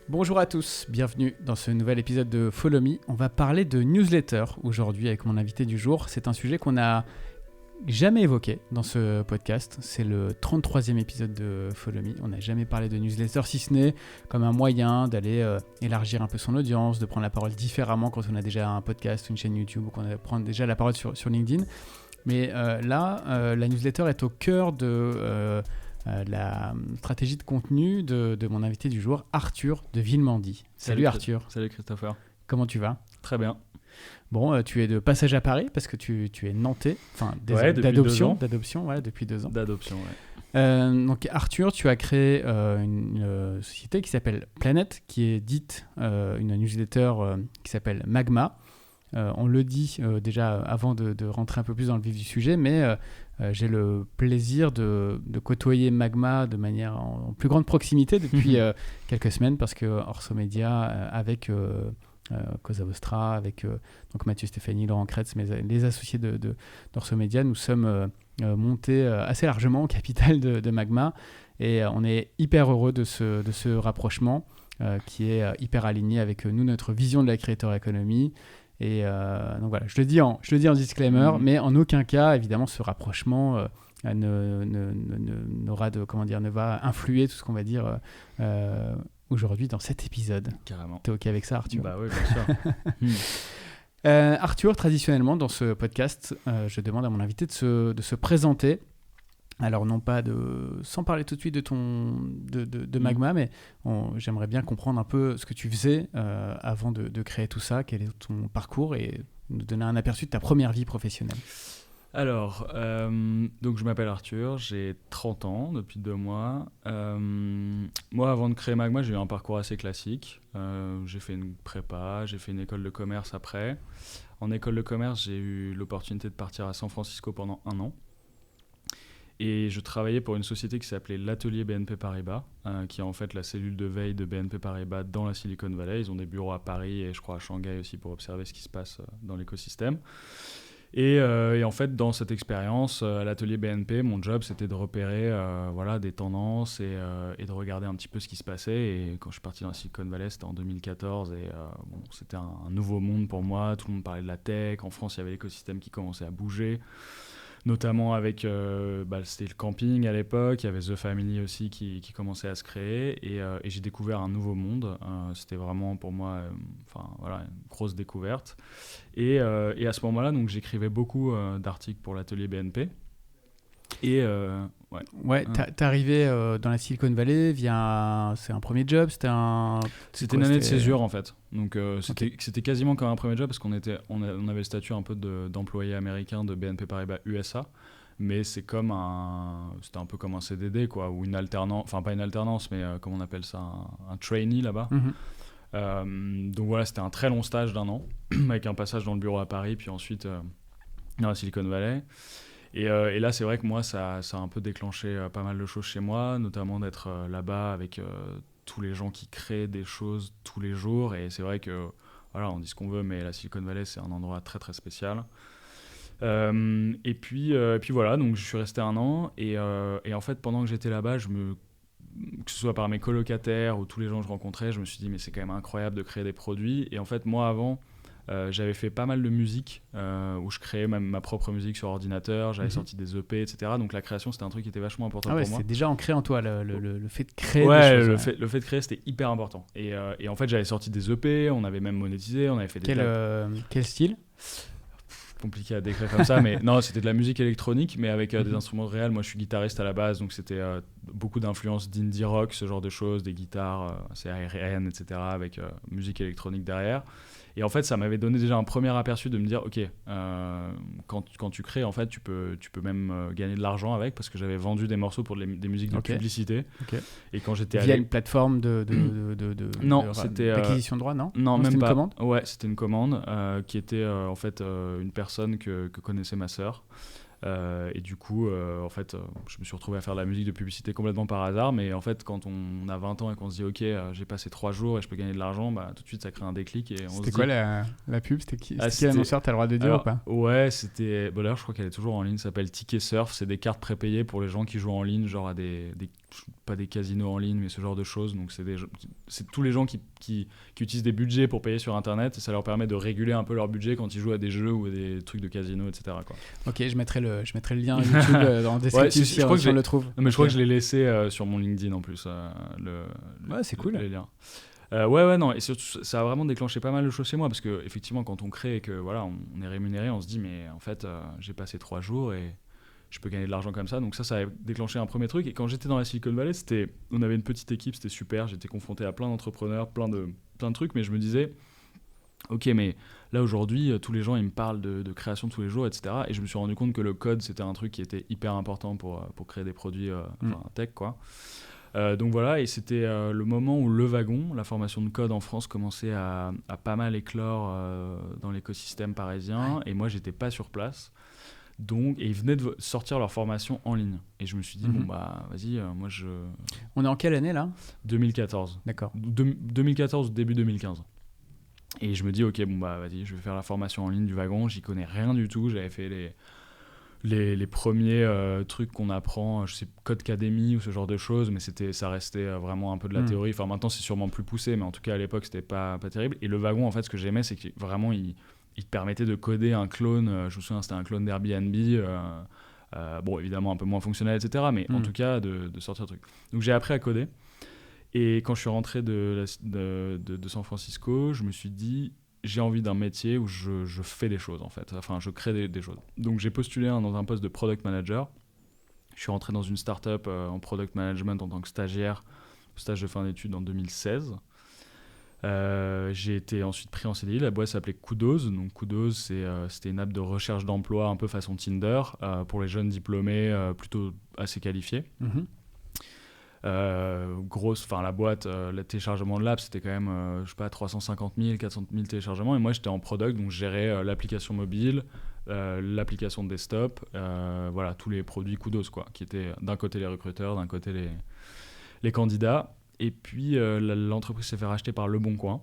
Bonjour à tous, bienvenue dans ce nouvel épisode de Follow Me. On va parler de newsletter aujourd'hui avec mon invité du jour. C'est un sujet qu'on n'a jamais évoqué dans ce podcast. C'est le 33e épisode de Follow Me. On n'a jamais parlé de newsletter, si ce n'est comme un moyen d'aller élargir un peu son audience, de prendre la parole différemment quand on a déjà un podcast, une chaîne YouTube ou qu'on prend déjà la parole sur LinkedIn. Mais là, la newsletter est au cœur de la stratégie de contenu de mon invité du jour, Arthur de Villemandie. Salut Arthur. Salut Christopher. Comment tu vas ? Très bien. Bon, tu es de passage à Paris parce que tu es nantais, enfin d'adoption, depuis 2 ans. D'adoption, ouais. Donc Arthur, tu as créé une société qui s'appelle Planète, qui est dite une newsletter qui s'appelle Magma. On le dit déjà avant de rentrer un peu plus dans le vif du sujet, mais j'ai le plaisir de côtoyer Magma de manière en plus grande proximité depuis quelques semaines parce que Orso Media, avec Cosa Vostra, avec donc Mathieu Stéphanie, Laurent Kretz, les associés d'Orso Media, nous sommes montés assez largement au capital de Magma et on est hyper heureux de ce rapprochement qui est hyper aligné avec nous, notre vision de la creator economy. Et donc voilà, je le dis en disclaimer, mais en aucun cas, évidemment, ce rapprochement ne va influer tout ce qu'on va dire aujourd'hui dans cet épisode. Carrément. T'es OK avec ça, Arthur ? Bah oui, bien sûr. Arthur, traditionnellement, dans ce podcast, je demande à mon invité de se présenter. Alors non pas sans parler tout de suite de Magma, mais j'aimerais bien comprendre un peu ce que tu faisais avant de créer tout ça, quel est ton parcours et nous donner un aperçu de ta première vie professionnelle. Alors, donc je m'appelle Arthur, j'ai 30 ans depuis 2 mois. Moi, avant de créer Magma, j'ai eu un parcours assez classique. J'ai fait une prépa, j'ai fait une école de commerce après. En école de commerce, j'ai eu l'opportunité de partir à San Francisco pendant 1 an. Et je travaillais pour une société qui s'appelait l'Atelier BNP Paribas, qui est en fait la cellule de veille de BNP Paribas dans la Silicon Valley. Ils ont des bureaux à Paris et je crois à Shanghai aussi pour observer ce qui se passe dans l'écosystème. Et en fait, dans cette expérience, à l'Atelier BNP, mon job, c'était de repérer des tendances et de regarder un petit peu ce qui se passait. Et quand je suis parti dans la Silicon Valley, c'était en 2014 et c'était un nouveau monde pour moi. Tout le monde parlait de la tech. En France, il y avait l'écosystème qui commençait à bouger. Notamment avec, c'était le camping à l'époque, il y avait The Family aussi qui commençait à se créer et j'ai découvert un nouveau monde. C'était vraiment pour moi une grosse découverte. Et à ce moment-là, donc, j'écrivais beaucoup d'articles pour l'atelier BNP. Et t'es arrivé dans la Silicon Valley c'est un premier job, c'était une année de césure en fait. Donc c'était quasiment comme un premier job parce qu'on avait le statut un peu d'employé américain de BNP Paribas USA, mais c'était un peu comme un CDD quoi, ou une alternance, enfin pas une alternance, mais comment on appelle ça, un trainee là-bas. Donc voilà, c'était un très long stage d'1 an avec un passage dans le bureau à Paris, puis ensuite dans la Silicon Valley. Et là, c'est vrai que moi, ça a un peu déclenché pas mal de choses chez moi, notamment d'être là-bas avec tous les gens qui créent des choses tous les jours. Et c'est vrai que, voilà, on dit ce qu'on veut, mais la Silicon Valley, c'est un endroit très, très spécial. Et puis voilà, donc je suis resté 1 an. Et en fait, pendant que j'étais là-bas, que ce soit par mes colocataires ou tous les gens que je rencontrais, je me suis dit, mais c'est quand même incroyable de créer des produits. Et en fait, moi, avant... j'avais fait pas mal de musique où je créais même ma propre musique sur ordinateur, j'avais sorti des EP, etc. Donc la création, c'était un truc qui était vachement important pour moi. C'est déjà ancré en toi, le fait de créer des choses. Le fait de créer, c'était hyper important. Et en fait, j'avais sorti des EP, on avait même monétisé, on avait fait des... Quel style ? Compliqué à décrire comme ça, mais non, c'était de la musique électronique, mais avec des instruments réels. Moi, je suis guitariste à la base, donc c'était beaucoup d'influences d'indie rock, ce genre de choses, des guitares assez aériennes, etc., avec musique électronique derrière. Et en fait, ça m'avait donné déjà un premier aperçu de me dire, ok, quand tu crées, en fait, tu peux même gagner de l'argent avec, parce que j'avais vendu des morceaux pour des musiques de publicité. Et quand j'étais via une plateforme d'acquisition de droits, non, même c'était pas. Une commande. Ouais, c'était une commande qui était en fait une personne que connaissait ma sœur. Et du coup, en fait, je me suis retrouvé à faire de la musique de publicité complètement par hasard. Mais en fait, quand on a 20 ans et qu'on se dit ok, j'ai passé 3 jours et je peux gagner de l'argent, bah, tout de suite ça crée un déclic. C'était quoi la pub ? C'était qui l'annonceur ? T'as le droit de dire ou pas ? Ouais, c'était... Bon, d'ailleurs, je crois qu'elle est toujours en ligne. Ça s'appelle Ticket Surf. C'est des cartes prépayées pour les gens qui jouent en ligne, genre à des pas des casinos en ligne, mais ce genre de choses. Donc c'est tous les gens qui utilisent des budgets pour payer sur Internet, et ça leur permet de réguler un peu leur budget quand ils jouent à des jeux ou à des trucs de casino, etc., quoi. Ok, je mettrai le lien YouTube dans le descriptif si on le trouve. Non, mais je crois que je l'ai laissé sur mon LinkedIn en plus, ouais, c'est cool. les liens. Ouais, non, et surtout, ça a vraiment déclenché pas mal de choses chez moi, parce que effectivement, quand on crée et que voilà, on est rémunéré, on se dit, mais en fait, j'ai passé 3 jours et je peux gagner de l'argent comme ça. Donc ça a déclenché un premier truc. Et quand j'étais dans la Silicon Valley, on avait une petite équipe, c'était super. J'étais confronté à plein d'entrepreneurs, plein de trucs, mais je me disais, ok, mais là aujourd'hui, tous les gens ils me parlent de création tous les jours, etc. Et je me suis rendu compte que le code, c'était un truc qui était hyper important pour créer des produits tech, quoi. Donc voilà, et c'était le moment où Le Wagon, la formation de code en France, commençait à pas mal éclore dans l'écosystème parisien. Ouais. Et moi, j'étais pas sur place. Et ils venaient de sortir leur formation en ligne. Et je me suis dit, bon, bah, vas-y, moi je... On est en quelle année là ? 2014. D'accord. 2014, début 2015. Et je me dis, ok, bon, bah, vas-y, je vais faire la formation en ligne du Wagon. J'y connais rien du tout. J'avais fait les premiers trucs qu'on apprend, je sais, Codecademy ou ce genre de choses, mais ça restait vraiment un peu de la théorie. Enfin, maintenant, c'est sûrement plus poussé, mais en tout cas, à l'époque, c'était pas terrible. Et Le Wagon, en fait, ce que j'aimais, c'est que vraiment, il te permettait de coder un clone. Je me souviens, c'était un clone d'Airbnb. Bon, évidemment, un peu moins fonctionnel, etc. Mais en tout cas, de sortir le truc. Donc, j'ai appris à coder. Et quand je suis rentré de San Francisco, je me suis dit, j'ai envie d'un métier où je fais des choses, en fait. Enfin, je crée des choses. Donc, j'ai postulé dans un poste de product manager. Je suis rentré dans une startup en product management en tant que stagiaire, stage de fin d'études en 2016. J'ai été ensuite pris en CDI. La boîte s'appelait Kudos. Donc, Kudos, c'était une app de recherche d'emploi un peu façon Tinder pour les jeunes diplômés plutôt assez qualifiés. La boîte, le téléchargement de l'app, c'était quand même, 350 000, 400 000 téléchargements. Et moi, j'étais en product, donc je gérais l'application mobile, l'application de desktop, voilà, tous les produits Kudos, quoi, qui étaient d'un côté les recruteurs, d'un côté les candidats. Et puis, l'entreprise s'est fait racheter par Le Bon Coin.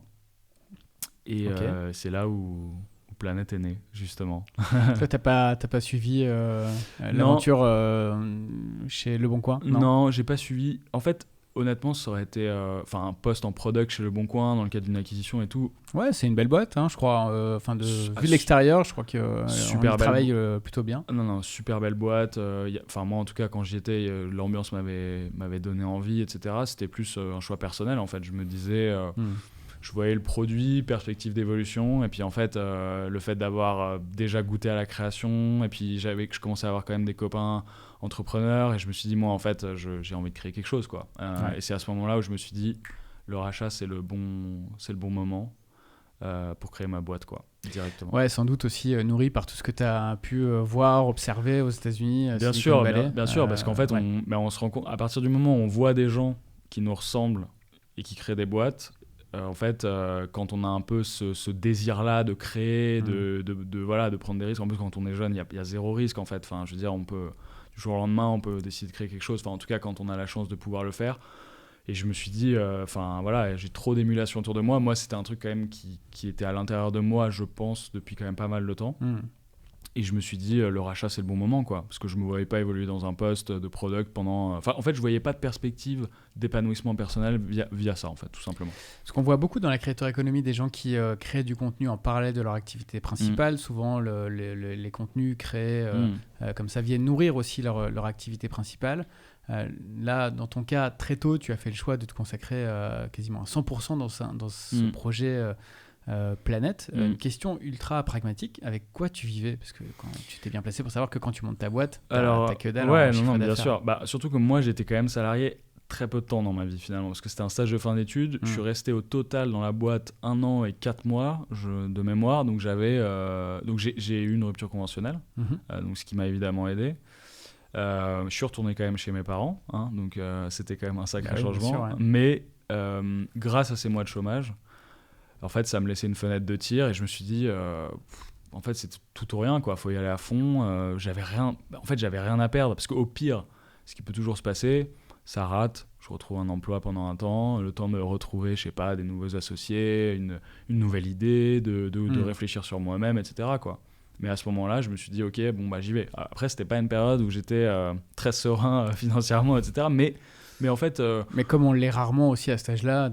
Et c'est là où Planet est né, justement. Toi, t'as pas suivi l'aventure chez Le Bon Coin ? Non, j'ai pas suivi. En fait, honnêtement, ça aurait été un poste en product chez Le Bon Coin dans le cadre d'une acquisition et tout. Ouais, c'est une belle boîte, hein, je crois. Vu de l'extérieur, je crois qu'on travaille plutôt bien. Non, super belle boîte. Moi, en tout cas, quand j'y étais, l'ambiance m'avait donné envie, etc. C'était plus un choix personnel, en fait. Je me disais... Je voyais le produit, perspective d'évolution, et puis en fait, le fait d'avoir déjà goûté à la création, et puis je commençais à avoir quand même des copains entrepreneurs, et je me suis dit, moi, en fait, j'ai envie de créer quelque chose, quoi. Et c'est à ce moment-là où je me suis dit, le rachat, c'est le bon moment pour créer ma boîte, quoi, directement. Ouais, sans doute aussi nourri par tout ce que tu as pu voir, observer aux États-Unis. Bien sûr, parce qu'en fait, on se rend compte, à partir du moment où on voit des gens qui nous ressemblent et qui créent des boîtes, en fait, quand on a un peu ce désir-là de créer, de prendre des risques, en plus quand on est jeune, il y a zéro risque, en fait. Enfin, je veux dire, on peut, du jour au lendemain, on peut décider de créer quelque chose, enfin, en tout cas, quand on a la chance de pouvoir le faire. Et je me suis dit, j'ai trop d'émulation autour de moi. Moi, c'était un truc quand même qui était à l'intérieur de moi, je pense, depuis quand même pas mal de temps. Et je me suis dit, le rachat, c'est le bon moment, quoi. Parce que je ne me voyais pas évoluer dans un poste de product pendant... en fait, je ne voyais pas de perspective d'épanouissement personnel via ça, en fait, tout simplement. Ce qu'on voit beaucoup dans la creator economy, des gens qui créent du contenu en parallèle de leur activité principale. Souvent, les contenus créés comme ça viennent nourrir aussi leur activité principale. Là, dans ton cas, très tôt, tu as fait le choix de te consacrer quasiment à 100% dans ce projet... Planète, une question ultra pragmatique, avec quoi tu vivais ? Parce que quand tu t'es bien placé pour savoir que quand tu montes ta boîte, t'as que dalle. Ouais, non, bien sûr. Surtout que moi, j'étais quand même salarié très peu de temps dans ma vie finalement, parce que c'était un stage de fin d'études. Je suis resté au total dans la boîte 1 an et 4 mois de mémoire, donc j'ai eu une rupture conventionnelle, donc ce qui m'a évidemment aidé. Je suis retourné quand même chez mes parents, hein, donc c'était quand même un sacré changement. Sûr, ouais. Mais grâce à ces mois de chômage, en fait, ça me laissait une fenêtre de tir et je me suis dit, en fait, c'est tout ou rien, quoi. Faut y aller à fond. J'avais rien à perdre parce qu'au pire, ce qui peut toujours se passer, ça rate. Je retrouve un emploi pendant un temps, le temps de retrouver, je sais pas, des nouveaux associés, une nouvelle idée, de réfléchir sur moi-même, etc., quoi. Mais à ce moment-là, je me suis dit, ok, bon, bah, j'y vais. Après, c'était pas une période où j'étais très serein financièrement, etc., mais Mais en fait... Mais comme on l'est rarement aussi à cet âge-là,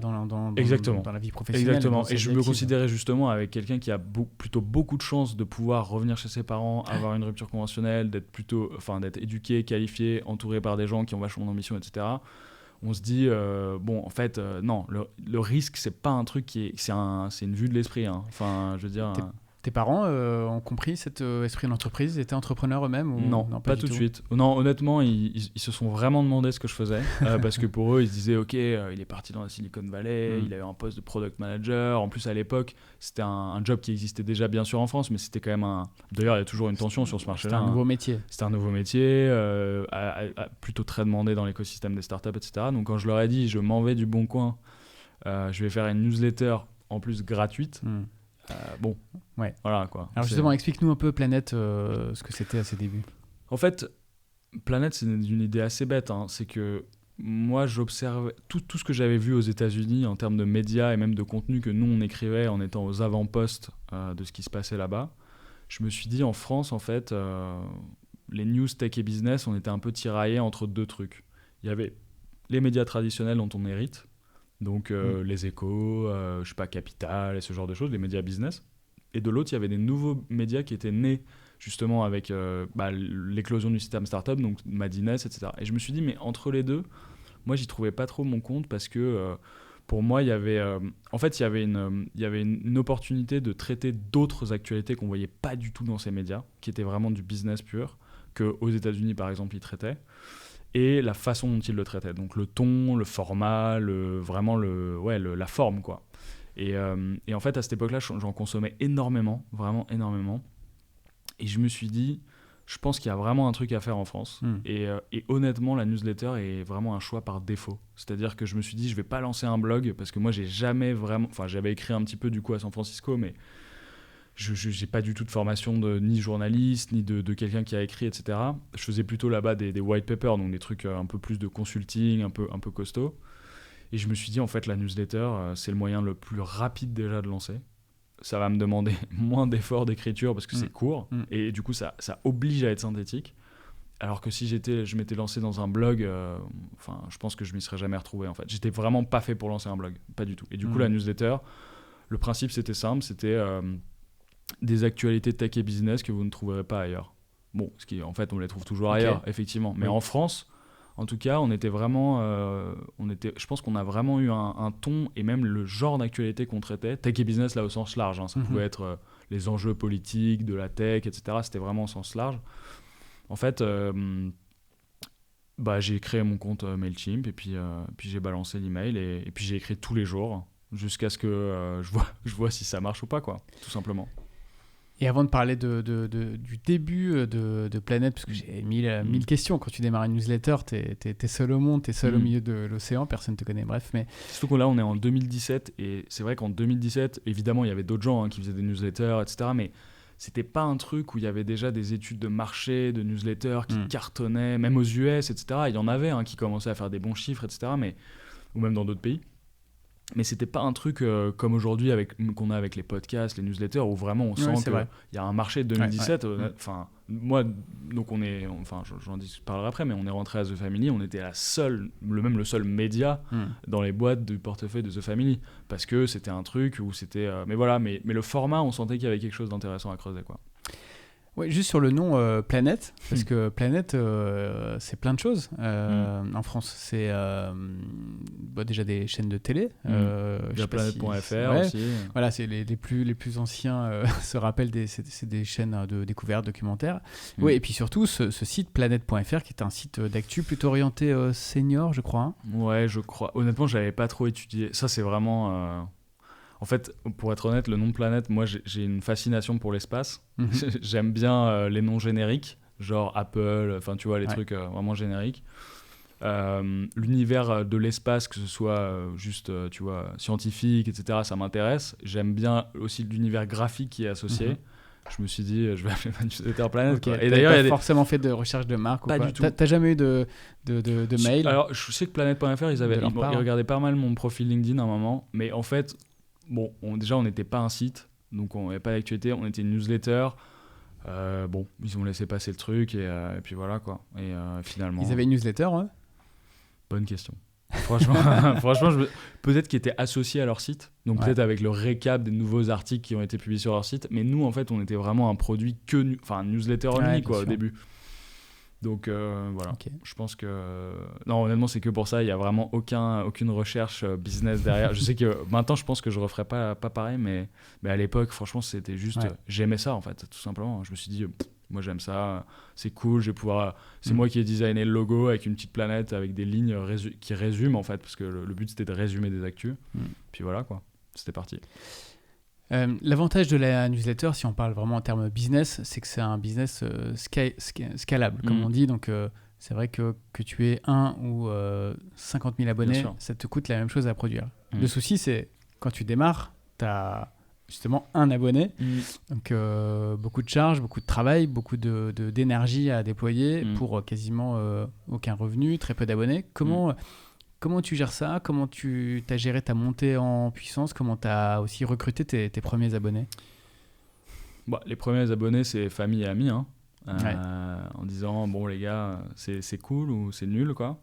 Exactement. dans la vie professionnelle. Exactement. Et je me considérais justement avec quelqu'un qui a plutôt beaucoup de chance de pouvoir revenir chez ses parents, avoir une rupture conventionnelle, d'être éduqué, qualifié, entouré par des gens qui ont vachement d'ambition, etc. On se dit, bon, en fait, non, le risque, c'est pas un truc c'est une vue de l'esprit. Hein. Enfin, je veux dire... Tes parents ont compris cet esprit d'entreprise, ils étaient entrepreneurs eux-mêmes ou... Non, pas tout de suite. Non, honnêtement, ils se sont vraiment demandé ce que je faisais parce que pour eux, ils se disaient ok, il est parti dans la Silicon Valley, il avait un poste de product manager. En plus, à l'époque, c'était un job qui existait déjà bien sûr en France, mais c'était quand même D'ailleurs, il y a toujours une tension sur ce marché-là. C'était un nouveau métier. C'était un nouveau métier, plutôt très demandé dans l'écosystème des startups, etc. Donc, quand je leur ai dit, je m'en vais du Bon Coin, je vais faire une newsletter en plus gratuite. Bon, ouais. Voilà quoi. Alors justement, explique-nous un peu Planète, ce que c'était à ses débuts. En fait, Planète, c'est une idée assez bête. Hein. C'est que moi, j'observais tout ce que j'avais vu aux États-Unis en termes de médias et même de contenu que nous, on écrivait en étant aux avant-postes de ce qui se passait là-bas. Je me suis dit, en France, en fait, les news tech et business, on était un peu tiraillés entre deux trucs. Il y avait les médias traditionnels dont on hérite, donc les Échos, je sais pas, Capital et ce genre de choses, les médias business. Et de l'autre, il y avait des nouveaux médias qui étaient nés justement avec l'éclosion du système startup, donc Madines, etc. Et je me suis dit, mais entre les deux, moi, j'y trouvais pas trop mon compte parce que pour moi, il y avait une opportunité de traiter d'autres actualités qu'on voyait pas du tout dans ces médias, qui étaient vraiment du business pur, qu'aux États-Unis, par exemple, ils traitaient. Et la façon dont ils le traitaient. Donc le ton, le format, la forme, quoi. Et en fait, à cette époque-là, j'en consommais énormément, vraiment énormément. Et je me suis dit, je pense qu'il y a vraiment un truc à faire en France. Et honnêtement, la newsletter est vraiment un choix par défaut. C'est-à-dire que je me suis dit, je vais pas lancer un blog, parce que moi, j'ai jamais vraiment... Enfin, j'avais écrit un petit peu du coup à San Francisco, mais je n'ai pas du tout de formation ni journaliste, ni de quelqu'un qui a écrit, etc. Je faisais plutôt là-bas des white papers, donc des trucs un peu plus de consulting, un peu costaud. Et je me suis dit, en fait, la newsletter, c'est le moyen le plus rapide déjà de lancer. Ça va me demander moins d'efforts d'écriture parce que c'est court. Et du coup, ça oblige à être synthétique. Alors que si je m'étais lancé dans un blog, je pense que je m'y serais jamais retrouvé, en fait. J'étais vraiment pas fait pour lancer un blog, pas du tout. Et du coup, la newsletter, le principe, c'était simple, c'était... des actualités tech et business que vous ne trouverez pas ailleurs. Bon, en fait, on les trouve toujours ailleurs, effectivement. Mais en France, en tout cas, on était vraiment... je pense qu'on a vraiment eu un ton et même le genre d'actualité qu'on traitait. Tech et business, là, au sens large. Hein, ça pouvait être les enjeux politiques, de la tech, etc. C'était vraiment au sens large. En fait, j'ai créé mon compte MailChimp et puis j'ai balancé l'email et puis j'ai écrit tous les jours jusqu'à ce que je vois si ça marche ou pas, quoi, tout simplement. Et avant de parler du début de Planète, parce que j'ai mille questions, quand tu démarres une newsletter, t'es seul au monde, t'es seul au milieu de l'océan, personne ne te connaît, bref. Mais... Surtout que là, on est en 2017, et c'est vrai qu'en 2017, évidemment, il y avait d'autres gens qui faisaient des newsletters, etc., mais c'était pas un truc où il y avait déjà des études de marché, de newsletters qui cartonnaient, même aux US, etc. Il y en avait qui commençaient à faire des bons chiffres, etc., ou même dans d'autres pays. Mais c'était pas un truc comme aujourd'hui qu'on a avec les podcasts, les newsletters, où vraiment on sent qu'il y a un marché de 2017. Moi, donc j'en parlerai après, mais on est rentré à The Family, on était le seul média dans les boîtes du portefeuille de The Family, parce que c'était un truc où c'était... mais le format, on sentait qu'il y avait quelque chose d'intéressant à creuser, quoi. Ouais, juste sur le nom Planète, parce que Planète, c'est plein de choses en France. C'est déjà des chaînes de télé. Il y a Planète.fr aussi. Voilà, c'est les plus anciens se rappellent c'est des chaînes de découvertes, documentaires. Ouais, et puis surtout, ce site Planète.fr, qui est un site d'actu plutôt orienté senior, je crois. Hein. Ouais, je crois. Honnêtement, je n'avais pas trop étudié. Ça, c'est vraiment... En fait, pour être honnête, le nom de Planète, moi, j'ai une fascination pour l'espace. J'aime bien les noms génériques, genre Apple, enfin, tu vois, les trucs vraiment génériques. L'univers de l'espace, que ce soit juste, tu vois, scientifique, etc., ça m'intéresse. J'aime bien aussi l'univers graphique qui est associé. Je me suis dit, je vais appeler ma newsletter Planète. Okay. Et d'ailleurs, il y a forcément fait de recherche de marque pas ou quoi. Du tout. T'as jamais eu de mail? Alors, je sais que Planète.fr, ils regardaient pas mal mon profil LinkedIn à un moment, mais en fait... Bon, déjà, on n'était pas un site, donc on n'avait pas d'actualité, on était une newsletter. Ils ont laissé passer le truc, et puis voilà, quoi. Et finalement... Ils avaient une newsletter, ouais. Bonne question. Franchement, peut-être qu'ils étaient associés à leur site, donc peut-être avec le récap des nouveaux articles qui ont été publiés sur leur site, mais nous, en fait, on était vraiment un produit newsletter only, quoi, au début. Donc voilà, je pense que... Non, honnêtement, c'est que pour ça, il n'y a vraiment aucune recherche business derrière. Je sais que maintenant, je pense que je ne referais pas pareil, mais à l'époque, franchement, c'était juste... J'aimais ça, en fait, tout simplement. Je me suis dit, moi, j'aime ça, c'est cool, je vais pouvoir... C'est moi qui ai designé le logo avec une petite planète, avec des lignes qui résument, en fait, parce que le but, c'était de résumer des actus. Puis voilà, quoi, c'était parti. L'avantage de la newsletter, si on parle vraiment en termes business, c'est que c'est un business scalable, comme on dit. Donc, c'est vrai que tu aies 1 ou 50 000 abonnés, ça te coûte la même chose à produire. Le souci, c'est quand tu démarres, tu as justement un abonné. Donc, beaucoup de charges, beaucoup de travail, beaucoup d'énergie à déployer pour quasiment aucun revenu, très peu d'abonnés. Comment tu gères ça? Comment tu as géré ta montée en puissance? Comment tu as aussi recruté tes premiers abonnés? Les premiers abonnés, c'est famille et amis. En disant, bon les gars, c'est cool ou c'est nul, quoi.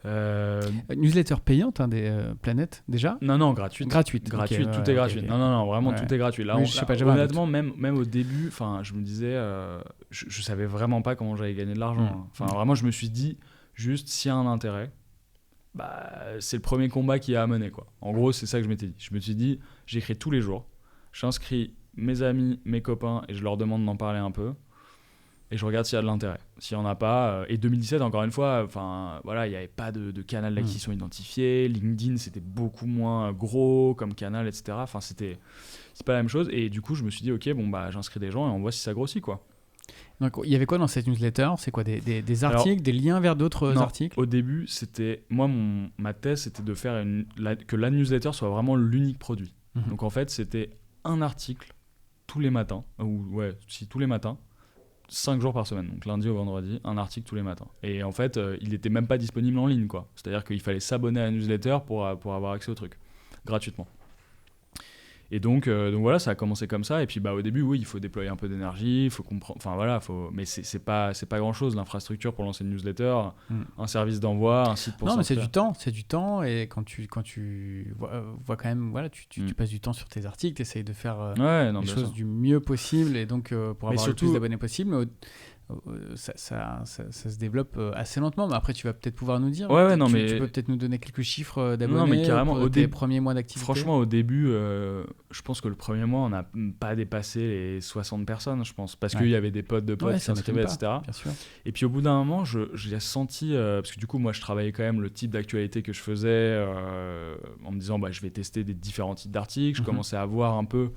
Newsletter payante des planètes, déjà? Non, gratuite. Gratuite, tout est gratuit. Non, vraiment, tout est gratuit. Là, honnêtement, même au début, je me disais, je savais vraiment pas comment j'allais gagner de l'argent. Vraiment, je me suis dit, juste, s'il y a un intérêt, c'est le premier combat qu'il y a à mener, quoi. En gros, c'est ça que je m'étais dit. Je me suis dit, j'écris tous les jours, j'inscris mes amis, mes copains et je leur demande d'en parler un peu et je regarde s'il y a de l'intérêt. S'il n'y en a pas, et 2017, encore une fois, il n'y avait pas de canal d'acquisition identifié, LinkedIn, c'était beaucoup moins gros comme canal, etc. C'est pas la même chose. Et du coup, je me suis dit, ok, j'inscris des gens et on voit si ça grossit, quoi. Donc, il y avait quoi dans cette newsletter? C'est quoi, des articles, des liens vers d'autres articles? Au début, ma thèse, c'était de faire que la newsletter soit vraiment l'unique produit. Donc en fait, c'était un article tous les matins, tous les matins, 5 jours par semaine, donc lundi au vendredi, un article tous les matins. Et en fait, il n'était même pas disponible en ligne, quoi. C'est-à-dire qu'il fallait s'abonner à la newsletter pour avoir accès au truc, gratuitement. Et donc voilà, ça a commencé comme ça. Et puis au début, oui, il faut déployer un peu d'énergie, il faut comprendre. Mais c'est pas grand chose l'infrastructure pour lancer une newsletter, un service d'envoi, un site pour. Non, mais c'est du temps. Et quand tu vois quand même, tu passes du temps sur tes articles, tu essayes de faire les choses du mieux possible et donc pour avoir le plus d'abonnés possible. Mais ça se développe assez lentement, mais après tu vas peut-être pouvoir nous dire. Tu peux peut-être nous donner quelques chiffres d'abonnés pour tes premiers mois d'activité. Franchement, au début, je pense que le premier mois, on n'a pas dépassé les 60 personnes, je pense, parce qu'il y avait des potes de potes qui s'inscrivaient, etc. Bien sûr. Et puis au bout d'un moment, j'ai senti, parce que du coup, moi, je travaillais quand même le type d'actualité que je faisais, en me disant, je vais tester des différents types d'articles. Je commençais à voir un peu.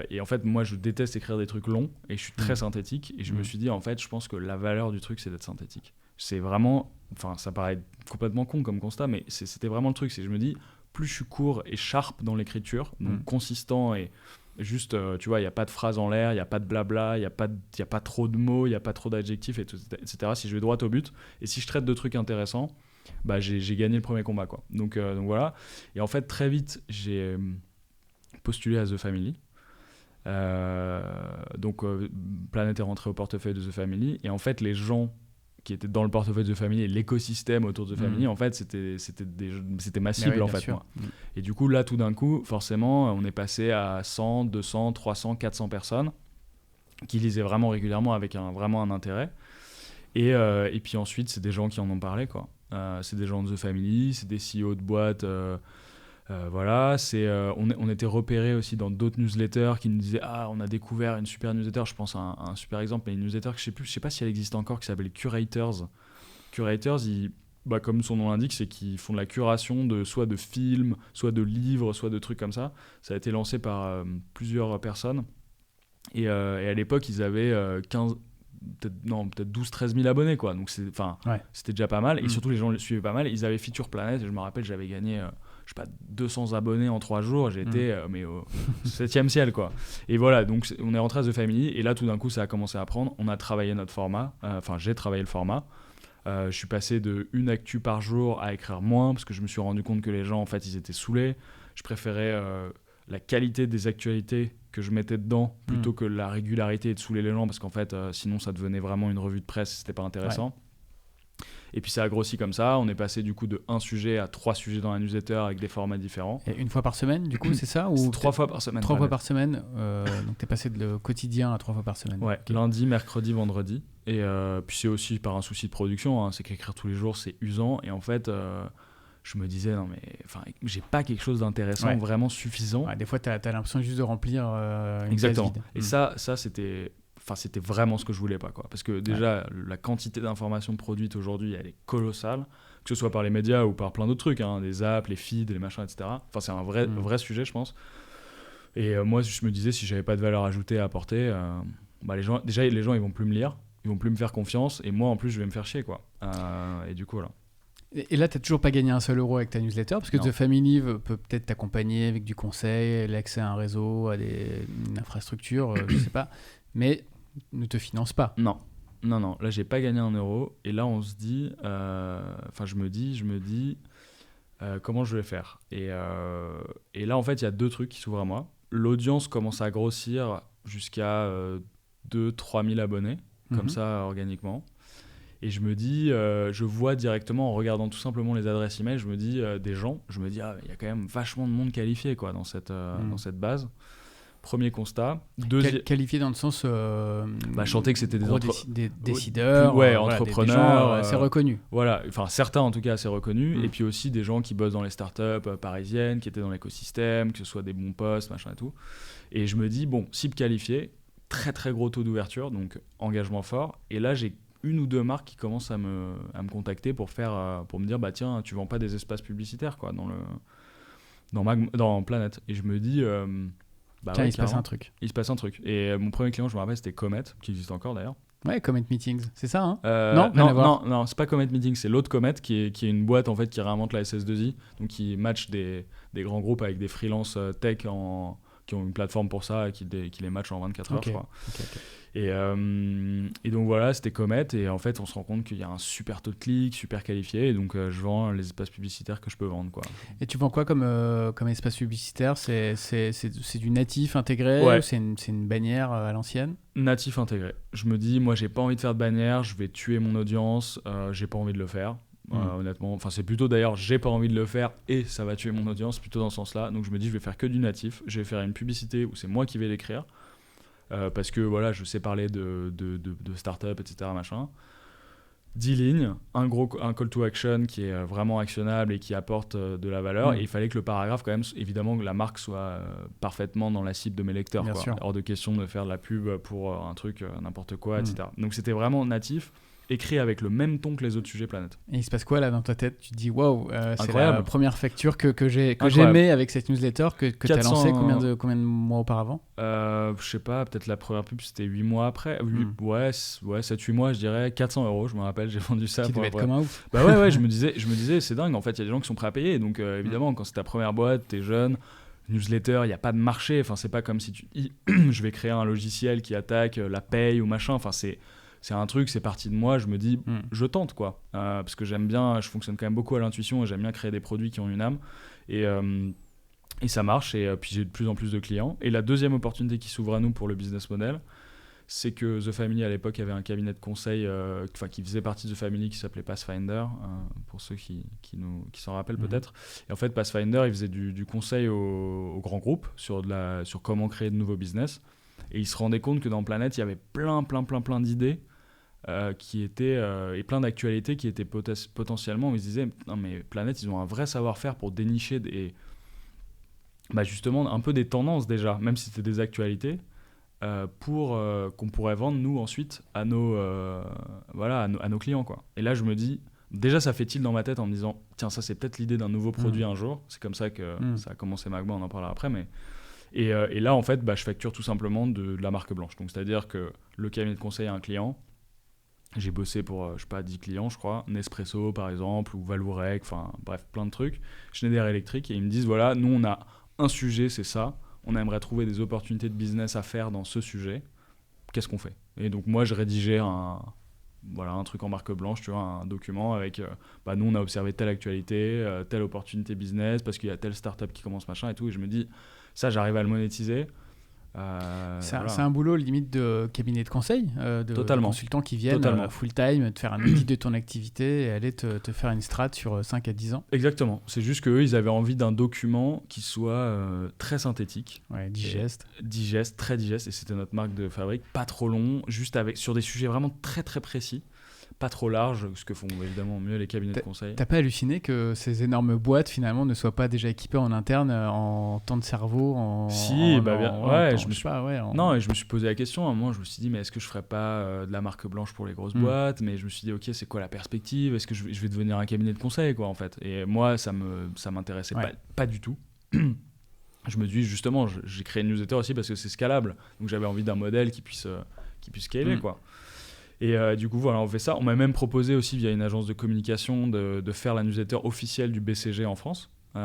Et en fait, moi, je déteste écrire des trucs longs et je suis très synthétique. Et je me suis dit, en fait, je pense que la valeur du truc, c'est d'être synthétique. C'est vraiment, ça paraît complètement con comme constat, mais c'était vraiment le truc. C'est que je me dis, plus je suis court et sharp dans l'écriture, donc consistant et juste, tu vois, il n'y a pas de phrases en l'air, il n'y a pas de blabla, il n'y a pas trop de mots, il n'y a pas trop d'adjectifs, etc. Si je vais droit au but et si je traite de trucs intéressants, j'ai gagné le premier combat, quoi. Donc voilà. Et en fait, très vite, j'ai postulé à The Family. Planète est rentré au portefeuille de The Family et en fait les gens qui étaient dans le portefeuille de The Family et l'écosystème autour de The Family, en fait c'était ma cible, en fait, moi. Et du coup là tout d'un coup forcément on est passé à 100, 200, 300, 400 personnes qui lisaient vraiment régulièrement avec vraiment un intérêt et puis ensuite c'est des gens qui en ont parlé, quoi. C'est des gens de The Family, c'est des CEO de boîtes. On était repérés aussi dans d'autres newsletters qui nous disaient on a découvert une super newsletter. Je pense à un super exemple, mais une newsletter que je sais pas si elle existe encore, qui s'appelle Curators. Curators, comme son nom l'indique, c'est qu'ils font de la curation soit de films, soit de livres, soit de trucs comme ça. Ça a été lancé par plusieurs personnes et à l'époque ils avaient 12-13 000 abonnés, quoi. Donc c'était déjà pas mal et surtout les gens le suivaient pas mal. Ils avaient Feature Planet et je me rappelle, j'avais gagné 200 abonnés en 3 jours, j'étais au 7e ciel, quoi. Et voilà, donc on est rentré à The Family et là tout d'un coup ça a commencé à prendre. On a travaillé notre format, j'ai travaillé le format. Je suis passé de une actu par jour à écrire moins parce que je me suis rendu compte que les gens, en fait, ils étaient saoulés. Je préférais la qualité des actualités que je mettais dedans plutôt que la régularité et de saouler les gens parce qu'en fait sinon ça devenait vraiment une revue de presse, c'était pas intéressant. Et puis ça a grossi comme ça. On est passé du coup de 1 sujet à 3 sujets dans la newsletter avec des formats différents. Et une fois par semaine, du coup, c'est ça ou 3 fois par semaine. 3 fois par semaine. Donc, tu es passé de le quotidien à 3 fois par semaine. Ouais, Okay. lundi, mercredi, vendredi. Et puis c'est aussi par un souci de production. Hein. C'est qu'écrire tous les jours, c'est usant. Et en fait, je me disais, non mais j'ai pas quelque chose d'intéressant, vraiment suffisant. Ouais, des fois, tu as l'impression juste de remplir une Exactement. case vide. Et ça c'était vraiment ce que je voulais pas, quoi. Parce que déjà, la quantité d'informations produites aujourd'hui, elle est colossale, que ce soit par les médias ou par plein d'autres trucs, hein, des apps, les feeds, les machins, etc. Enfin, c'est un vrai sujet, je pense. Et moi, je me disais, si j'avais pas de valeur ajoutée à apporter, les gens, ils vont plus me lire, ils vont plus me faire confiance, et moi, en plus, je vais me faire chier, quoi. Et du coup, voilà. Et là, tu n'as toujours pas gagné un seul euro avec ta newsletter, parce que Non. The Family peut peut-être t'accompagner avec du conseil, l'accès à un réseau, à une infrastructure, je sais pas, mais ne te finance pas. Non, là, j'ai pas gagné 1 euro, et là, on se dit, je me dis, comment je vais faire. Et là, en fait, il y a 2 trucs qui s'ouvrent à moi. L'audience commence à grossir jusqu'à 2-3 000 abonnés, comme ça, organiquement. Et je me dis, je vois directement en regardant tout simplement les adresses email, je me dis des gens, je me dis, il y a quand même vachement de monde qualifié, quoi, dans cette base. Premier constat. Qualifié dans le sens... je sentais que c'était des décideurs, entrepreneurs. Des gens, c'est reconnu. Voilà, enfin certains en tout cas assez reconnus. Et puis aussi des gens qui bossent dans les startups parisiennes, qui étaient dans l'écosystème, que ce soit des bons postes, machin et tout. Et je me dis, bon, cible qualifiée, très très gros taux d'ouverture, donc engagement fort. Et là, j'ai 1 ou 2 marques qui commencent à me contacter pour me dire, bah tiens, tu vends pas des espaces publicitaires, quoi, dans Planet. Et je me dis... tiens, il se passe un truc. Il se passe un truc. Et mon premier client, je me rappelle, c'était Comet, qui existe encore d'ailleurs. Ouais, Comet Meetings, c'est ça, hein Non, c'est pas Comet Meetings, c'est l'autre Comet qui est une boîte en fait qui réinvente la SS2I, donc qui match des grands groupes avec des freelances tech qui ont une plateforme pour ça et qui les match en 24 heures, je crois. Okay. Et donc voilà, c'était Comet, et en fait on se rend compte qu'il y a un super taux de clics, super qualifié, et donc je vends les espaces publicitaires que je peux vendre, quoi. Et tu vends quoi comme espace publicitaire ? C'est du natif intégré, ouais. Ou c'est une bannière à l'ancienne ? Natif intégré. Je me dis, moi j'ai pas envie de faire de bannière, je vais tuer mon audience, j'ai pas envie de le faire. Honnêtement, enfin c'est plutôt d'ailleurs j'ai pas envie de le faire et ça va tuer mon audience, plutôt dans ce sens-là. Donc je me dis, je vais faire que du natif, je vais faire une publicité où c'est moi qui vais l'écrire. Parce que voilà, je sais parler de start-up, etc. machin. 10 lignes, un call to action qui est vraiment actionnable et qui apporte de la valeur. Et il fallait que le paragraphe, quand même, évidemment, que la marque soit parfaitement dans la cible de mes lecteurs. Bien quoi. sûr. Hors de question de faire de la pub pour un truc, n'importe quoi, etc. Donc c'était vraiment natif, écrit avec le même ton que les autres sujets Planète. Et il se passe quoi là dans ta tête ? Tu te dis waouh, c'est Incroyable. la première facture que j'aimais avec cette newsletter que tu as lancée combien de mois auparavant ? Je sais pas, peut-être la première pub c'était 8 mois après. 7-8 mois, je dirais. 400 €, je me rappelle, j'ai vendu ça. Qui devait être comme un ouf. Bah ouais, je me disais, c'est dingue. En fait, il y a des gens qui sont prêts à payer. Donc évidemment, quand c'est ta première boîte, t'es jeune, newsletter, il n'y a pas de marché. Enfin, c'est pas comme si tu dis je vais créer un logiciel qui attaque la paye ou machin. Enfin, c'est un truc, c'est parti de moi, je me dis, je tente, quoi. Parce que j'aime bien, je fonctionne quand même beaucoup à l'intuition et j'aime bien créer des produits qui ont une âme. Et ça marche, et puis j'ai de plus en plus de clients. Et la deuxième opportunité qui s'ouvre à nous pour le business model, c'est que The Family, à l'époque, avait un cabinet de conseil qui faisait partie de The Family, qui s'appelait Pathfinder, pour ceux qui s'en rappellent peut-être. Et en fait, Pathfinder, il faisait du conseil aux grands groupes sur comment créer de nouveaux business. Et il se rendait compte que dans Planète, il y avait plein d'idées qui étaient, et plein d'actualités qui étaient potentiellement, ils se disaient, non mais Planète, ils ont un vrai savoir-faire pour dénicher justement un peu des tendances déjà, même si c'était des actualités, pour qu'on pourrait vendre nous ensuite à nos clients, quoi. Et là je me dis, déjà ça fait tilt dans ma tête en me disant, tiens, ça c'est peut-être l'idée d'un nouveau produit un jour. C'est comme ça que ça a commencé Magma, on en parlera après, mais et là en fait je facture tout simplement de la marque blanche. Donc c'est à dire que le cabinet de conseil a un client. J'ai bossé pour, 10 clients, je crois. Nespresso, par exemple, ou Valourec, enfin, bref, plein de trucs. Schneider Electric, et ils me disent, voilà, nous, on a un sujet, c'est ça. On aimerait trouver des opportunités de business à faire dans ce sujet. Qu'est-ce qu'on fait ? Et donc, moi, je rédigeais un truc en marque blanche, tu vois, un document avec, nous, on a observé telle actualité, telle opportunité business, parce qu'il y a telle startup qui commence, machin et tout. Et je me dis, ça, j'arrive à le monétiser. C'est un boulot limite de cabinet de conseil, de consultants qui viennent full-time te faire un audit de ton activité et aller te faire une strat sur 5 à 10 ans. Exactement. C'est juste qu'eux, ils avaient envie d'un document qui soit très synthétique. Ouais, digeste, très digeste. Et c'était notre marque de fabrique. Pas trop long, juste sur des sujets vraiment très très précis. Pas trop large, ce que font évidemment mieux les cabinets de conseil. T'as pas halluciné que ces énormes boîtes finalement ne soient pas déjà équipées en interne en temps de cerveau Non, et je me suis posé la question. À un moment, je me suis dit, mais est-ce que je ferais pas de la marque blanche pour les grosses boîtes? Mais je me suis dit, ok, c'est quoi la perspective? Est-ce que je vais devenir un cabinet de conseil, quoi, en fait? Et moi, ça m'intéressait pas du tout. Je me dis, justement, j'ai créé une newsletter aussi parce que c'est scalable. Donc j'avais envie d'un modèle qui puisse scaler, quoi. Et du coup, voilà, on fait ça. On m'a même proposé aussi, via une agence de communication, de faire la newsletter officielle du BCG en France. Tu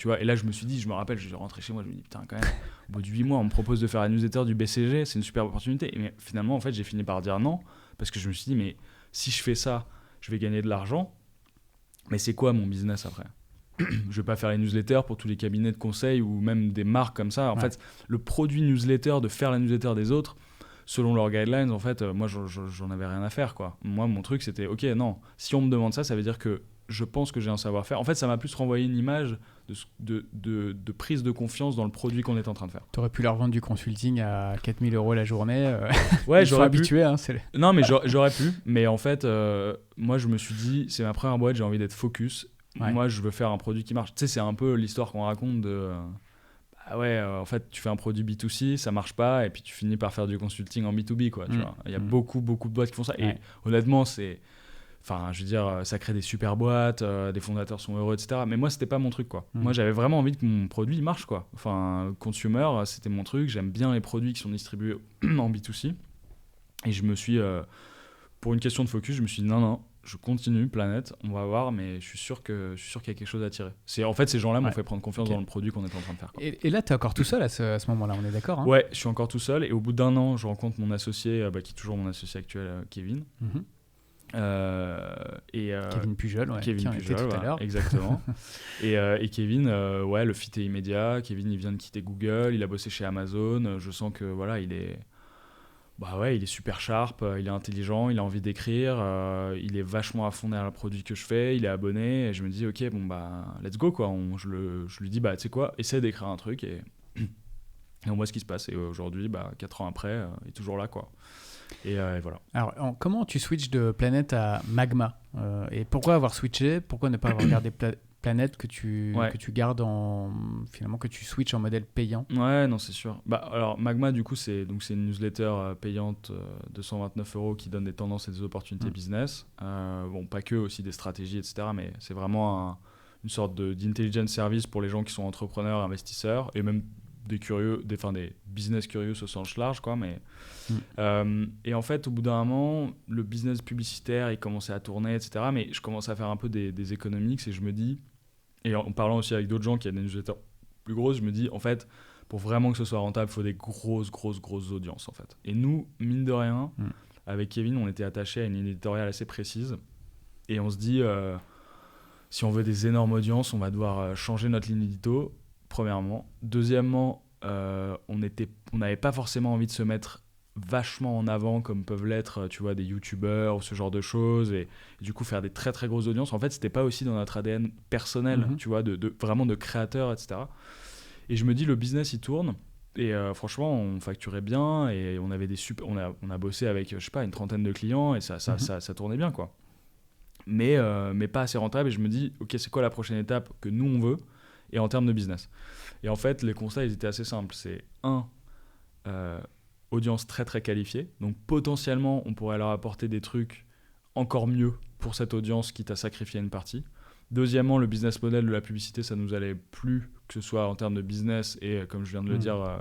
vois, et là, je me rappelle, je suis rentré chez moi, je me dis, putain, quand même, au bout de 8 mois, on me propose de faire la newsletter du BCG, c'est une super opportunité. Mais finalement, en fait, j'ai fini par dire non, parce que je me suis dit, mais si je fais ça, je vais gagner de l'argent, mais c'est quoi mon business après? Je vais pas faire les newsletters pour tous les cabinets de conseil ou même des marques comme ça. En fait, le produit newsletter, de faire la newsletter des autres, selon leurs guidelines, en fait, moi, j'en avais rien à faire, quoi. Moi, mon truc, c'était, ok, non, si on me demande ça, ça veut dire que je pense que j'ai un savoir-faire. En fait, ça m'a plus renvoyé une image de prise de confiance dans le produit qu'on est en train de faire. Tu aurais pu leur vendre du consulting à 4 000 € la journée. Ouais, j'aurais pu. Habitué, hein, non, mais j'aurais pu. Mais en fait, moi, je me suis dit, c'est ma première boîte, j'ai envie d'être focus. Moi, je veux faire un produit qui marche. Tu sais, c'est un peu l'histoire qu'on raconte de... en fait, tu fais un produit B2C, ça marche pas, et puis tu finis par faire du consulting en B2B, quoi. Tu vois. Il y a beaucoup de boîtes qui font ça. Et honnêtement, je veux dire, ça crée des super boîtes, des fondateurs sont heureux, etc. Mais moi, c'était pas mon truc, quoi. Moi, j'avais vraiment envie que mon produit marche, quoi. Enfin, consumer, c'était mon truc. J'aime bien les produits qui sont distribués en B2C. Et je me suis, pour une question de focus, je me suis dit non, je continue, Planète, on va voir, mais je suis sûr qu'il y a quelque chose à tirer. En fait, ces gens-là m'ont fait prendre confiance dans le produit qu'on est en train de faire, quoi. Et là, tu es encore tout seul à ce moment-là, on est d'accord, hein? Ouais, je suis encore tout seul. Et au bout d'1 an, je rencontre mon associé, qui est toujours mon associé actuel, Kevin. Kevin Pujol, Kevin Pujol, tout à l'heure. Exactement. et Kevin, le fit est immédiat. Kevin, il vient de quitter Google, il a bossé chez Amazon. Je sens que voilà, il est super sharp, il est intelligent, il a envie d'écrire, il est vachement à fond derrière le produit que je fais, il est abonné. Et je me dis, ok, bon bah, let's go, quoi. Je lui dis, bah, tu sais quoi, essaie d'écrire un truc et on voit ce qui se passe. Et aujourd'hui, 4 ans après, il est toujours là, quoi. Et voilà. Alors, comment tu switches de Planète à Magma, et pourquoi avoir switché? Pourquoi ne pas avoir gardé Planète que tu gardes finalement, que tu switches en modèle payant? Ouais, non, c'est sûr. Alors, Magma, du coup, c'est une newsletter payante de 129 € qui donne des tendances et des opportunités business. Bon, pas que, aussi des stratégies, etc. Mais c'est vraiment une sorte d'intelligence service pour les gens qui sont entrepreneurs, investisseurs, et même des curieux, des business curieux au sens large, quoi. Mais et en fait, au bout d'un moment, le business publicitaire, il commençait à tourner, etc. Mais je commençais à faire un peu des économiques, et je me dis, et en parlant aussi avec d'autres gens qui ont des newsletters plus grosses, je me dis, en fait, pour vraiment que ce soit rentable, il faut des grosses audiences, en fait. Et nous, mine de rien, avec Kevin, on était attachés à une ligne éditoriale assez précise, et on se dit, si on veut des énormes audiences, on va devoir changer notre ligne édito, premièrement. Deuxièmement, on n'avait pas forcément envie de se mettre vachement en avant comme peuvent l'être, tu vois, des youtubeurs ou ce genre de choses, et du coup faire des très très grosses audiences. En fait, c'était pas aussi dans notre ADN personnel, tu vois, vraiment de créateur, etc. Et je me dis, le business il tourne, et franchement on facturait bien, et on avait on a bossé avec, je sais pas, une 30aine de clients, et ça tournait bien, quoi. Mais pas assez rentable. Et je me dis, ok, c'est quoi la prochaine étape que nous on veut, et en termes de business. Et en fait, les constats, ils étaient assez simples. C'est audience très très qualifiée. Donc potentiellement, on pourrait leur apporter des trucs encore mieux pour cette audience, quitte à sacrifier une partie. Deuxièmement, le business model de la publicité, ça nous allait plus, que ce soit en termes de business et, comme je viens de le dire,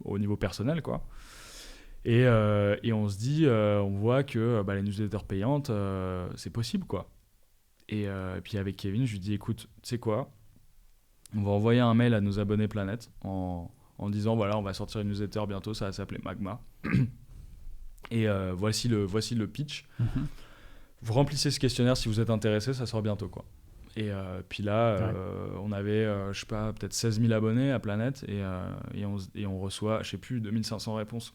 au niveau personnel, quoi. Et on se dit, on voit que les newsletters payantes, c'est possible, quoi. Et puis avec Kevin, je lui dis, écoute, tu sais quoi, on va envoyer un mail à nos abonnés Planète en disant, voilà, on va sortir une newsletter bientôt, ça va s'appeler Magma. Et voici le pitch. Vous remplissez ce questionnaire si vous êtes intéressé, ça sort bientôt, quoi. Et puis là, on avait, je sais pas, peut-être 16 000 abonnés à Planète et on reçoit, je sais plus, 2500 réponses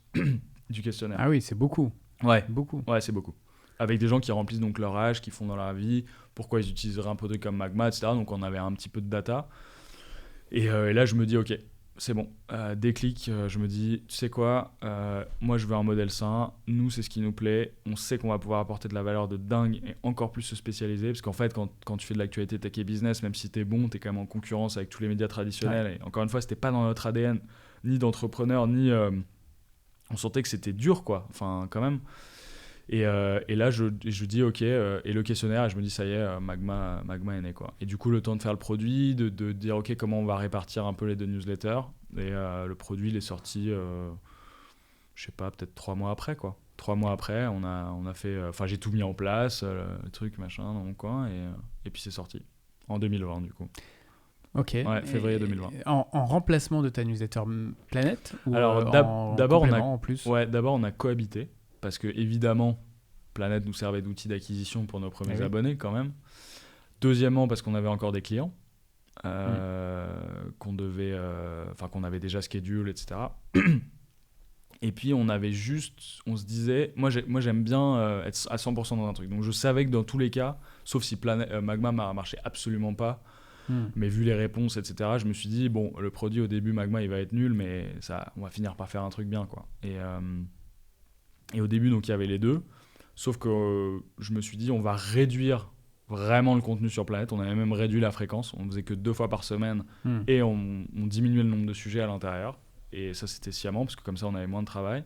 du questionnaire. Ah oui, c'est beaucoup. Ouais, Beaucoup. ouais, c'est beaucoup. Avec des gens qui remplissent donc leur âge, qui font dans leur vie, pourquoi ils utiliseraient un produit comme Magma, etc. Donc on avait un petit peu de data. Et là, je me dis, ok, c'est bon. Déclic, je me dis, tu sais quoi, moi je veux un modèle sain, nous c'est ce qui nous plaît, on sait qu'on va pouvoir apporter de la valeur de dingue et encore plus se spécialiser, parce qu'en fait, quand tu fais de l'actualité tech et business, même si t'es bon, t'es quand même en concurrence avec tous les médias traditionnels. Ouais. Et encore une fois, c'était pas dans notre ADN, ni d'entrepreneur, ni... on sentait que c'était dur, quoi, enfin quand même. Et là, je dis OK, et le questionnaire, et je me dis ça y est, Magma est né, quoi. Et du coup, le temps de faire le produit, de dire OK, comment on va répartir un peu les 2 newsletters. Et le produit, il est sorti, je sais pas, peut-être 3 mois après, quoi. 3 mois après, on a fait... Enfin, j'ai tout mis en place, le truc, machin, dans mon coin, et puis c'est sorti. En 2020, du coup. Ok. Ouais, février 2020. En remplacement de ta newsletter Planète ou alors, d'abord en plus. Ouais, d'abord, on a cohabité. Parce que, évidemment, Planète nous servait d'outil d'acquisition pour nos premiers abonnés, quand même. Deuxièmement, parce qu'on avait encore des clients qu'on devait... Enfin, qu'on avait déjà schedule, etc. Et puis, on se disait... Moi, j'aime bien être à 100% dans un truc. Donc, je savais que dans tous les cas, sauf si Magma marchait absolument pas, mais vu les réponses, etc., je me suis dit, bon, le produit, au début, Magma, il va être nul, mais on va finir par faire un truc bien, quoi. Et au début, donc, il y avait les deux. Sauf que je me suis dit, on va réduire vraiment le contenu sur Planète. On avait même réduit la fréquence. On faisait que 2 fois par semaine et on diminuait le nombre de sujets à l'intérieur. Et ça, c'était sciemment, parce que comme ça, on avait moins de travail.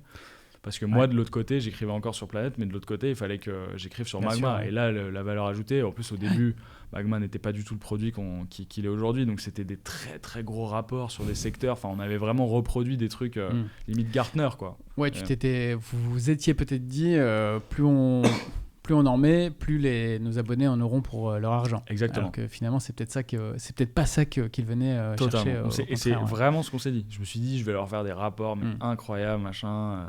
Parce que moi, de l'autre côté, j'écrivais encore sur Planète, mais de l'autre côté, il fallait que j'écrive sur Magma. Sûr. Et là, la valeur ajoutée, en plus, au début, Magma n'était pas du tout le produit qu'il est aujourd'hui. Donc, c'était des très, très gros rapports sur des secteurs. Enfin, on avait vraiment reproduit des trucs limite Gartner, quoi. Ouais, vous étiez peut-être dit, plus on en met, plus nos abonnés en auront pour leur argent. Exactement. Alors que finalement, c'est peut-être pas ça qu'ils venaient chercher. Et c'est vraiment ce qu'on s'est dit. Je me suis dit, je vais leur faire des rapports incroyables, machin...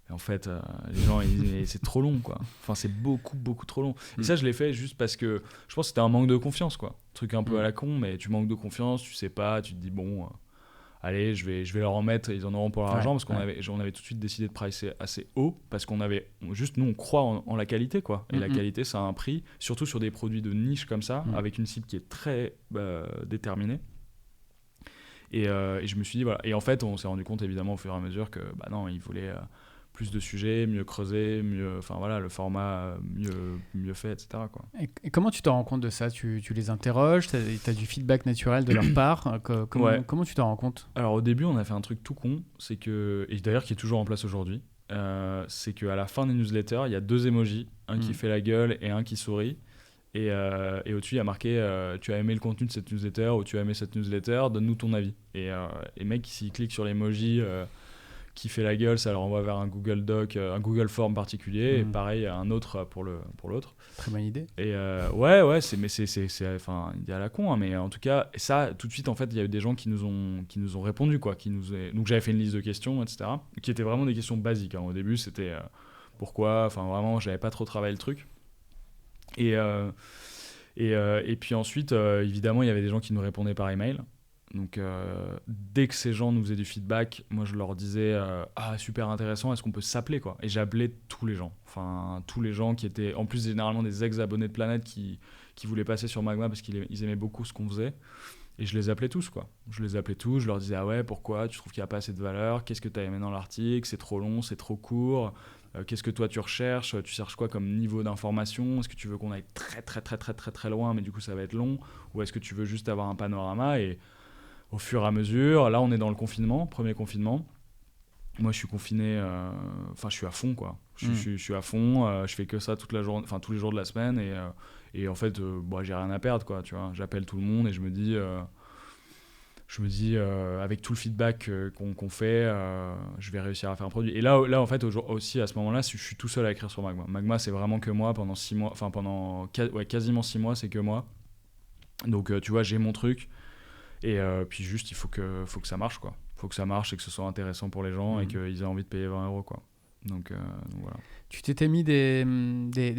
Et en fait, les gens, c'est trop long, quoi. Enfin, c'est beaucoup, beaucoup trop long. Et ça, je l'ai fait juste parce que je pense que c'était un manque de confiance, quoi. Truc un peu à la con, mais tu manques de confiance, tu sais pas, tu te dis, bon, allez, je vais leur en mettre, ils en auront pour leur argent, parce qu'on avait tout de suite décidé de pricer assez haut, parce qu'on avait, juste, nous, on croit en la qualité, quoi. Et la qualité, ça a un prix, surtout sur des produits de niche comme ça, avec une cible qui est très déterminée. Et je me suis dit, voilà. Et en fait, on s'est rendu compte, évidemment, au fur et à mesure que, non, ils voulaient... plus de sujets, mieux creuser, enfin voilà, le format mieux fait, etc., quoi. Et comment tu te rends compte de ça ? Tu les interroges, tu as du feedback naturel de leur part. Comment tu t'en rends compte ? Alors au début, on a fait un truc tout con, c'est que, et d'ailleurs qui est toujours en place aujourd'hui, c'est qu'à la fin des newsletters, il y a 2 emojis, un qui fait la gueule et un qui sourit. Et au-dessus, il y a marqué tu as aimé le contenu de cette newsletter ou tu as aimé cette newsletter, donne-nous ton avis. Et mec, s'il clique sur l'emoji qui fait la gueule, ça le renvoie vers un Google Doc, un Google Form particulier, et pareil, un autre pour l'autre. Très bonne idée. Et ouais, c'est enfin, il y a la con, hein, mais en tout cas, ça, tout de suite, en fait, il y a eu des gens qui nous ont répondu, quoi, donc j'avais fait une liste de questions, etc., qui étaient vraiment des questions basiques, hein. Au début, c'était pourquoi, enfin, vraiment, j'avais pas trop travaillé le truc. Et puis ensuite, évidemment, il y avait des gens qui nous répondaient par email. Donc, dès que ces gens nous faisaient du feedback, moi, je leur disais super intéressant, est-ce qu'on peut s'appeler, quoi ? Et j'appelais tous les gens. Enfin, tous les gens qui étaient, en plus, généralement des ex-abonnés de Planète qui voulaient passer sur Magma parce qu'ils aimaient beaucoup ce qu'on faisait. Et je les appelais tous, quoi. Je leur disais, ah ouais, pourquoi ? Tu trouves qu'il n'y a pas assez de valeur ? Qu'est-ce que tu as aimé dans l'article ? C'est trop long, c'est trop court ? Qu'est-ce que toi tu recherches ? Tu cherches quoi comme niveau d'information ? Est-ce que tu veux qu'on aille très, très, très, très, très, très loin, mais du coup, ça va être long ? Ou est-ce que tu veux juste avoir un panorama ? Et au fur et à mesure, là on est dans le confinement, premier confinement. Moi je suis confiné, je suis à fond, quoi. Je suis à fond, je fais que ça toute la journée, enfin tous les jours de la semaine et en fait j'ai rien à perdre, quoi, tu vois. J'appelle tout le monde et je me dis avec tout le feedback qu'on fait, je vais réussir à faire un produit. Et là en fait aussi à ce moment-là, je suis tout seul à écrire sur Magma. Magma c'est vraiment que moi pendant 6 mois, enfin pendant quasiment 6 mois, c'est que moi. Donc tu vois, j'ai mon truc. Et puis juste, il faut que ça marche, quoi. Il faut que ça marche et que ce soit intéressant pour les gens et qu'ils aient envie de payer 20 €, quoi. Donc voilà. Tu t'étais mis des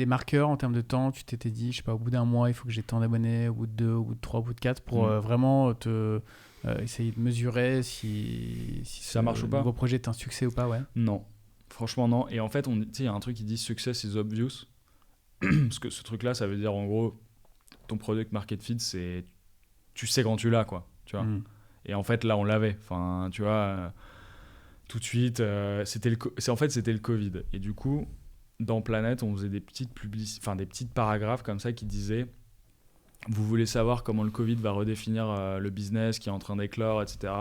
marqueurs en termes de temps. Tu t'étais dit, je sais pas, au bout d'un mois, il faut que j'ai tant d'abonnés, au bout de 2, au bout de 3, au bout de 4, pour vraiment essayer de mesurer si ça marche ou pas. Le nouveau projet est un succès ou pas, ouais. Non, franchement non. Et en fait, il y a un truc qui dit success is obvious. Parce que ce truc-là, ça veut dire en gros, ton product market fit, c'est tu sais quand tu l'as, quoi. Tu vois. Et en fait, là, on l'avait. Enfin, tu vois, tout de suite, c'était le Covid. Et du coup, dans Planète, on faisait des petites des petites paragraphes comme ça qui disaient vous voulez savoir comment le Covid va redéfinir le business qui est en train d'éclore, etc.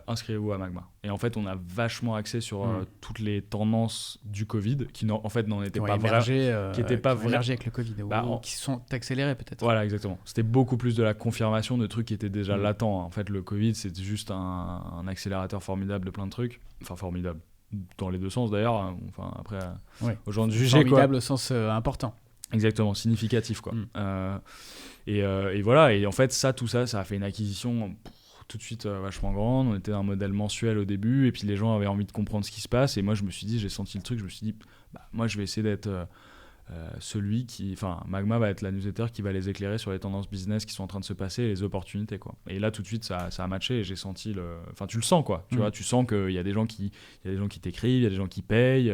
Inscrivez-vous à Magma. Et en fait, on a vachement axé sur toutes les tendances du Covid qui n'en étaient pas vraies, qui n'étaient pas vraies avec le Covid, ou qui sont accélérées peut-être. Voilà, exactement. C'était beaucoup plus de la confirmation de trucs qui étaient déjà latents. En fait, le Covid, c'était juste un accélérateur formidable de plein de trucs. Enfin, formidable dans les deux sens d'ailleurs. Enfin, après, aux gens de juger, formidable quoi. au sens important. Exactement, significatif, quoi. Et voilà. Et en fait, tout ça a fait une acquisition tout de suite vachement grande. On était un modèle mensuel au début, et puis les gens avaient envie de comprendre ce qui se passe. Et moi, je me suis dit, j'ai senti le truc, je me suis dit, moi, je vais essayer d'être celui qui... Enfin, Magma va être la newsletter qui va les éclairer sur les tendances business qui sont en train de se passer et les opportunités, quoi. Et là, tout de suite, ça a matché et j'ai senti le... Enfin, tu le sens, quoi. Tu vois, tu sens qu'il y a des gens qui t'écrivent, il y a des gens qui payent...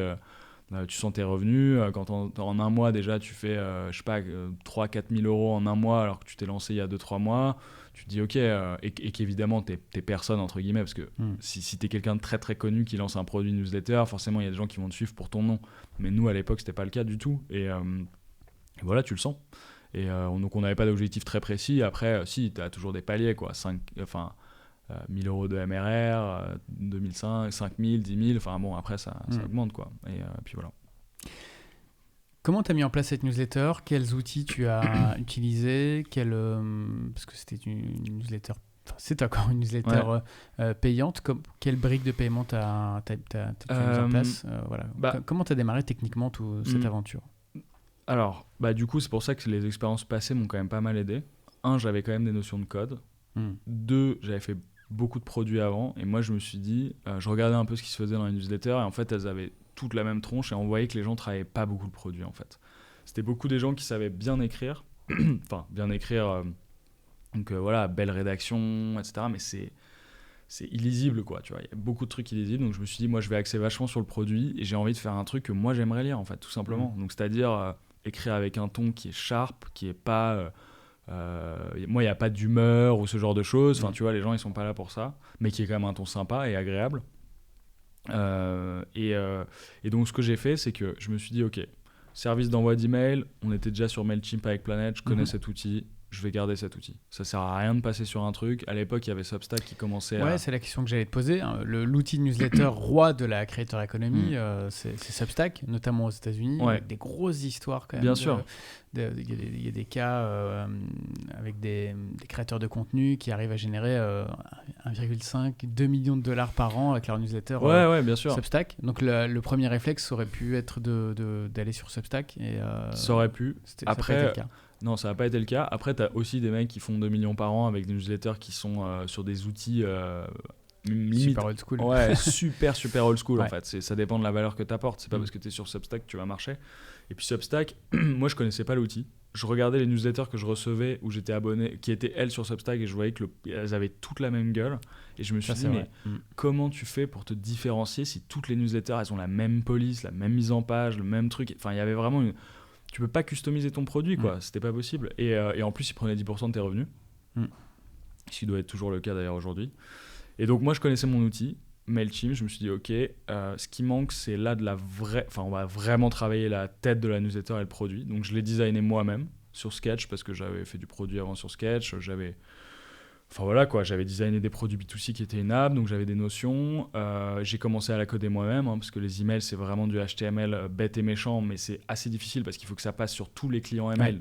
tu sens tes revenus, quand en un mois déjà tu fais 3-4 000 euros en un mois alors que tu t'es lancé il y a 2-3 mois, tu te dis ok, et qu'évidemment t'es personne entre guillemets, parce que si t'es quelqu'un de très très connu qui lance un produit newsletter, forcément il y a des gens qui vont te suivre pour ton nom, mais nous à l'époque c'était pas le cas du tout, et voilà, tu le sens, et donc on n'avait pas d'objectif très précis. Après si, t'as toujours des paliers, quoi, 1000 euros de MRR, 2005, 5000, 10 000, enfin bon, après ça augmente, quoi. Et puis voilà. Comment tu as mis en place cette newsletter ? Quels outils tu as utilisés ? Parce que c'était une newsletter, c'est encore une newsletter payante. Quelle brique de paiement tu as mis en place ? Voilà. Comment tu as démarré techniquement toute cette aventure ? Alors, du coup, c'est pour ça que les expériences passées m'ont quand même pas mal aidé. 1, j'avais quand même des notions de code. 2, j'avais fait beaucoup de produits avant, et moi je me suis dit, je regardais un peu ce qui se faisait dans les newsletters, et en fait elles avaient toutes la même tronche, et on voyait que les gens travaillaient pas beaucoup le produit, en fait. C'était beaucoup des gens qui savaient bien écrire, enfin bien écrire, donc voilà, belle rédaction, etc., mais c'est illisible, quoi, tu vois, il y a beaucoup de trucs illisibles, donc je me suis dit, moi je vais axer vachement sur le produit, et j'ai envie de faire un truc que moi j'aimerais lire, en fait, tout simplement. Donc c'est-à-dire écrire avec un ton qui est sharp, qui est pas... moi il n'y a pas d'humeur ou ce genre de choses, enfin tu vois, les gens ils sont pas là pour ça, mais qui est quand même un ton sympa et agréable, et donc ce que j'ai fait, c'est que je me suis dit ok, service d'envoi d'email, on était déjà sur Mailchimp avec Planète, je connais cet outil, je vais garder cet outil. Ça sert à rien de passer sur un truc. À l'époque, il y avait Substack qui commençait à... c'est la question que j'allais te poser. L'outil de newsletter roi de la creator economy, c'est Substack, notamment aux États-Unis, avec des grosses histoires quand même. Bien sûr. Il y a des cas avec des créateurs de contenu qui arrivent à générer 1,5-2 millions de dollars par an avec leur newsletter bien sûr. Substack. Donc le premier réflexe aurait pu être d'aller sur Substack. Et, ça aurait pu. Après, ça n'a pas été le cas. Non, ça n'a pas été le cas. Après, tu as aussi des mecs qui font 2 millions par an avec des newsletters qui sont sur des outils super old school. Ouais, super old school, en fait. Ça dépend de la valeur que tu apportes. C'est pas parce que tu es sur Substack que tu vas marcher. Et puis Substack, moi, je connaissais pas l'outil. Je regardais les newsletters que je recevais où j'étais abonné, qui étaient elles sur Substack, et je voyais qu'elles avaient toutes la même gueule. Et je me suis dit, mais comment tu fais pour te différencier si toutes les newsletters, elles ont la même police, la même mise en page, le même truc. Enfin, il y avait vraiment tu peux pas customiser ton produit, quoi. C'était pas possible. Et en plus, ils prenaient 10% de tes revenus. Ce qui doit être toujours le cas d'ailleurs aujourd'hui. Et donc, moi, je connaissais mon outil, Mailchimp. Je me suis dit, ok, ce qui manque, c'est là de la vraie... Enfin, on va vraiment travailler la tête de la newsletter et le produit. Donc, je l'ai designé moi-même sur Sketch, parce que j'avais fait du produit avant sur Sketch. Enfin voilà, quoi, j'avais designé des produits B2C qui étaient in-app, donc j'avais des notions. J'ai commencé à la coder moi-même, parce que les emails, c'est vraiment du HTML bête et méchant, mais c'est assez difficile parce qu'il faut que ça passe sur tous les clients email.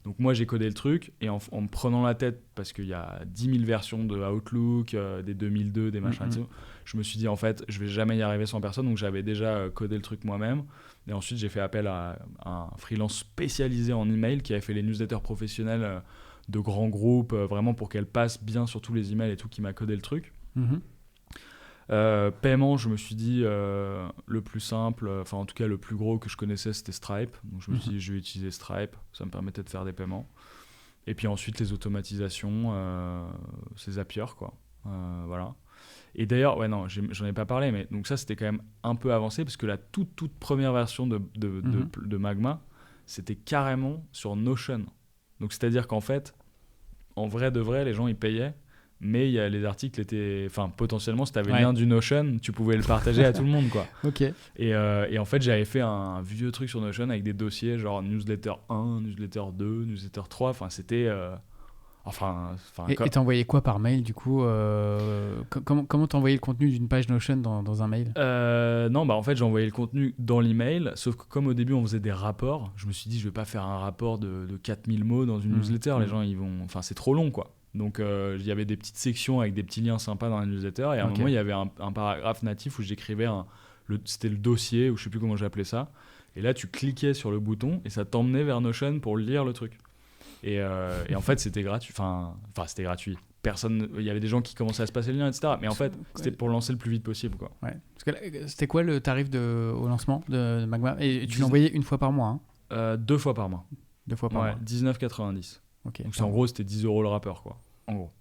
Donc moi, j'ai codé le truc, et en me prenant la tête, parce qu'il y a 10 000 versions de Outlook, des 2002, des machins, je me suis dit, en fait, je vais jamais y arriver sans personne, donc j'avais déjà codé le truc moi-même. Et ensuite, j'ai fait appel à un freelance spécialisé en email qui avait fait les newsletters professionnels de grands groupes, vraiment pour qu'elle passe bien sur tous les emails et tout, qui m'a codé le truc. Paiement, je me suis dit le plus simple, enfin en tout cas le plus gros que je connaissais, c'était Stripe. Donc je me suis dit, je vais utiliser Stripe, ça me permettait de faire des paiements. Et puis ensuite, les automatisations, c'est Zapier, quoi. Voilà. Et d'ailleurs, ouais, non, j'en ai pas parlé, mais donc ça, c'était quand même un peu avancé parce que la toute première version de Magma, c'était carrément sur Notion. Donc c'est-à-dire qu'en fait, en vrai de vrai, les gens, ils payaient. Mais les articles étaient. Enfin, potentiellement, si tu avais le lien du Notion, tu pouvais le partager à tout le monde, quoi. Ok. Et en fait, j'avais fait un vieux truc sur Notion avec des dossiers genre newsletter 1, newsletter 2, newsletter 3. Enfin, c'était. Et t'envoyais quoi par mail, du coup comment t'envoyais le contenu d'une page Notion dans un mail Non, bah en fait, j'envoyais le contenu dans l'email. Sauf que comme au début, on faisait des rapports, je me suis dit, je vais pas faire un rapport de 4000 mots dans une newsletter. Les gens, ils vont. Enfin, c'est trop long, quoi. Donc, il y avait des petites sections avec des petits liens sympas dans la newsletter. Et à un moment, il y avait un paragraphe natif où j'écrivais c'était le dossier, ou je sais plus comment j'appelais ça. Et là, tu cliquais sur le bouton et ça t'emmenait vers Notion pour lire le truc. Et en fait, c'était gratuit. Enfin, c'était gratuit. Il y avait des gens qui commençaient à se passer le lien, etc. Mais en fait, c'était pour lancer le plus vite possible, quoi. Ouais. Parce que c'était quoi le tarif au lancement de Magma ? Et tu l'envoyais une fois par mois, hein 2 fois par mois. 2 fois par mois. 19,90. Okay, donc en gros, c'était 10 € le rappeur, quoi. En gros.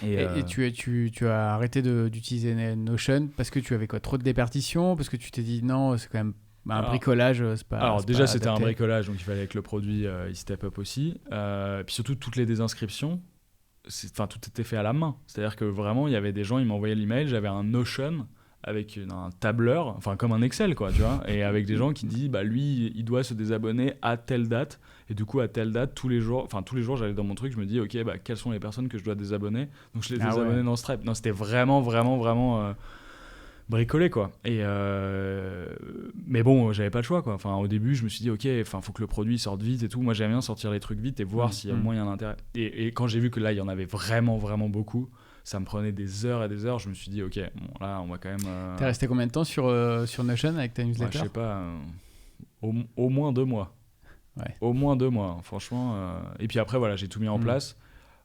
Et tu as arrêté d'utiliser Notion parce que tu avais quoi, trop de déperditions, parce que tu t'es dit non, c'est quand même un bricolage, c'est pas. Alors c'est déjà, pas c'était adapté. un bricolage, donc il fallait que le produit il step up aussi. Puis surtout, toutes les désinscriptions, tout était fait à la main. C'est-à-dire que vraiment, il y avait des gens, ils m'envoyaient l'email, j'avais un Notion avec un tableur, enfin comme un Excel, quoi, tu vois, et avec des gens qui disent, bah lui, il doit se désabonner à telle date, et du coup à telle date, tous les jours, j'allais dans mon truc, je me dis, ok, bah quelles sont les personnes que je dois désabonner, donc je les désabonnais dans Stripe. Non, c'était vraiment bricolé, quoi. Mais bon, j'avais pas le choix, quoi. Enfin, au début, je me suis dit, ok, faut que le produit sorte vite et tout. Moi, j'aime bien sortir les trucs vite et voir s'il y a moyen d'intérêt. Et quand j'ai vu que là, il y en avait vraiment beaucoup, ça me prenait des heures et des heures. Je me suis dit, ok, bon, là, on va quand même. T'es resté combien de temps sur Notion avec ta newsletter ? Je sais pas, au moins 2 mois. Ouais. Au moins 2 mois, franchement. Et puis après, voilà, j'ai tout mis en place.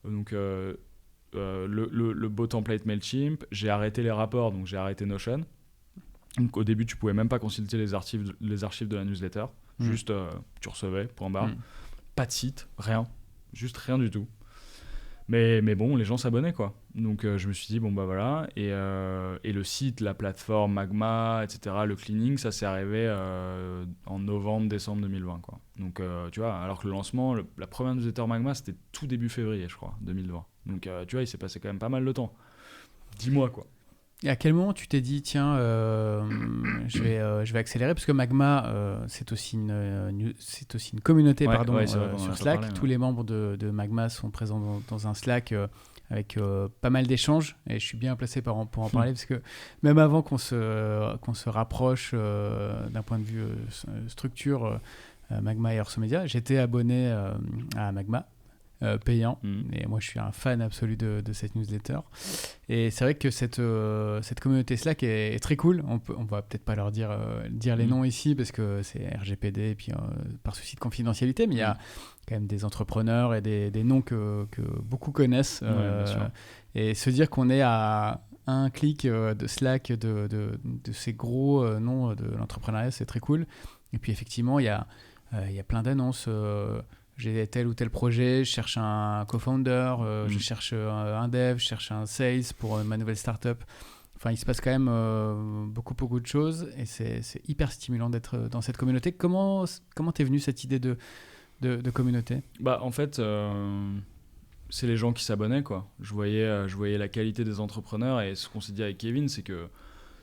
Donc, le beau template Mailchimp, j'ai arrêté les rapports, donc j'ai arrêté Notion. Donc au début, tu pouvais même pas consulter les archives de la newsletter. Juste, tu recevais, point barre. Pas de site, rien. Juste rien du tout. Mais bon, les gens s'abonnaient, quoi. Donc je me suis dit, bon bah voilà. Et le site, la plateforme Magma, etc., le cleaning, ça s'est arrivé en novembre-décembre 2020, quoi. Donc tu vois, alors que le lancement, la première newsletter Magma, c'était tout début février, je crois, 2020. Donc tu vois, il s'est passé quand même pas mal de temps. 10 mois, quoi. Et à quel moment tu t'es dit, tiens, je vais accélérer, parce que Magma, c'est aussi une communauté sur Slack. Parlé, tous les membres de Magma sont présents dans un Slack avec pas mal d'échanges, et je suis bien placé pour en parler, parce que même avant qu'on se rapproche d'un point de vue structure, Magma et Orso Media, j'étais abonné à Magma. Payant, et moi je suis un fan absolu de cette newsletter, et c'est vrai que cette communauté Slack est très cool. On va peut-être pas leur dire les noms ici parce que c'est RGPD et puis par souci de confidentialité, mais il y a quand même des entrepreneurs et des noms que beaucoup connaissent, et se dire qu'on est à un clic de Slack de ces gros noms de l'entrepreneuriat, c'est très cool. Et puis effectivement il y a plein d'annonces. J'ai tel ou tel projet, je cherche un co-founder, je cherche un dev, je cherche un sales pour ma nouvelle startup. Enfin, il se passe quand même beaucoup de choses, et c'est hyper stimulant d'être dans cette communauté. Comment t'es venue cette idée de communauté ? Bah, en fait, c'est les gens qui s'abonnaient, quoi. Je voyais la qualité des entrepreneurs, et ce qu'on s'est dit avec Kevin, c'est que